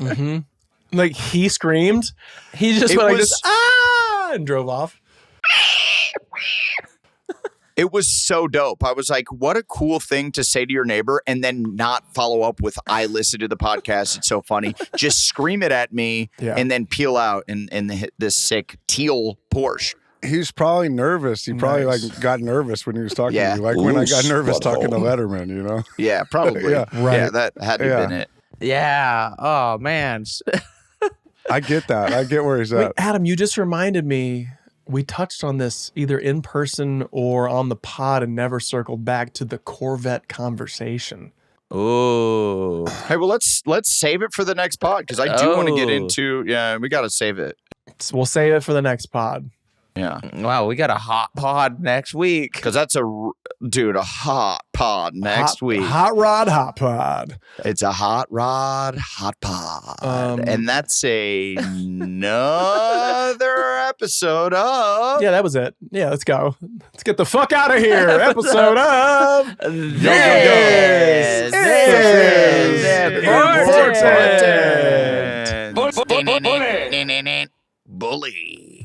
Like he screamed. He just It went like was- this, ah, and drove off. It was so dope. I was like, what a cool thing to say to your neighbor and then not follow up with, I listen to the podcast. It's so funny. Just scream it at me and then peel out and hit this sick teal Porsche. He's probably nervous. He probably like got nervous when he was talking Yeah. to you. Like when I got Loose nervous talking to butthole. Letterman, Yeah, probably. Yeah. Yeah, that had to have been it. Yeah. Oh man. I get that. I get where he's Wait, at. Adam, you just reminded me. We touched on this either in person or on the pod and never circled back to the Corvette conversation. Oh. Hey, well, let's save it for the next pod because I do want to get Oh. into. Yeah, we got to save it. So we'll save it for the next pod. Yeah. Wow, we got a hot pod next week. Because that's a hot pod next week. Hot rod, hot pod. It's a hot rod, hot pod. And that's another episode of... Yeah, that was it. Yeah, let's go. Let's get the fuck out of here. Episode of... This Bully.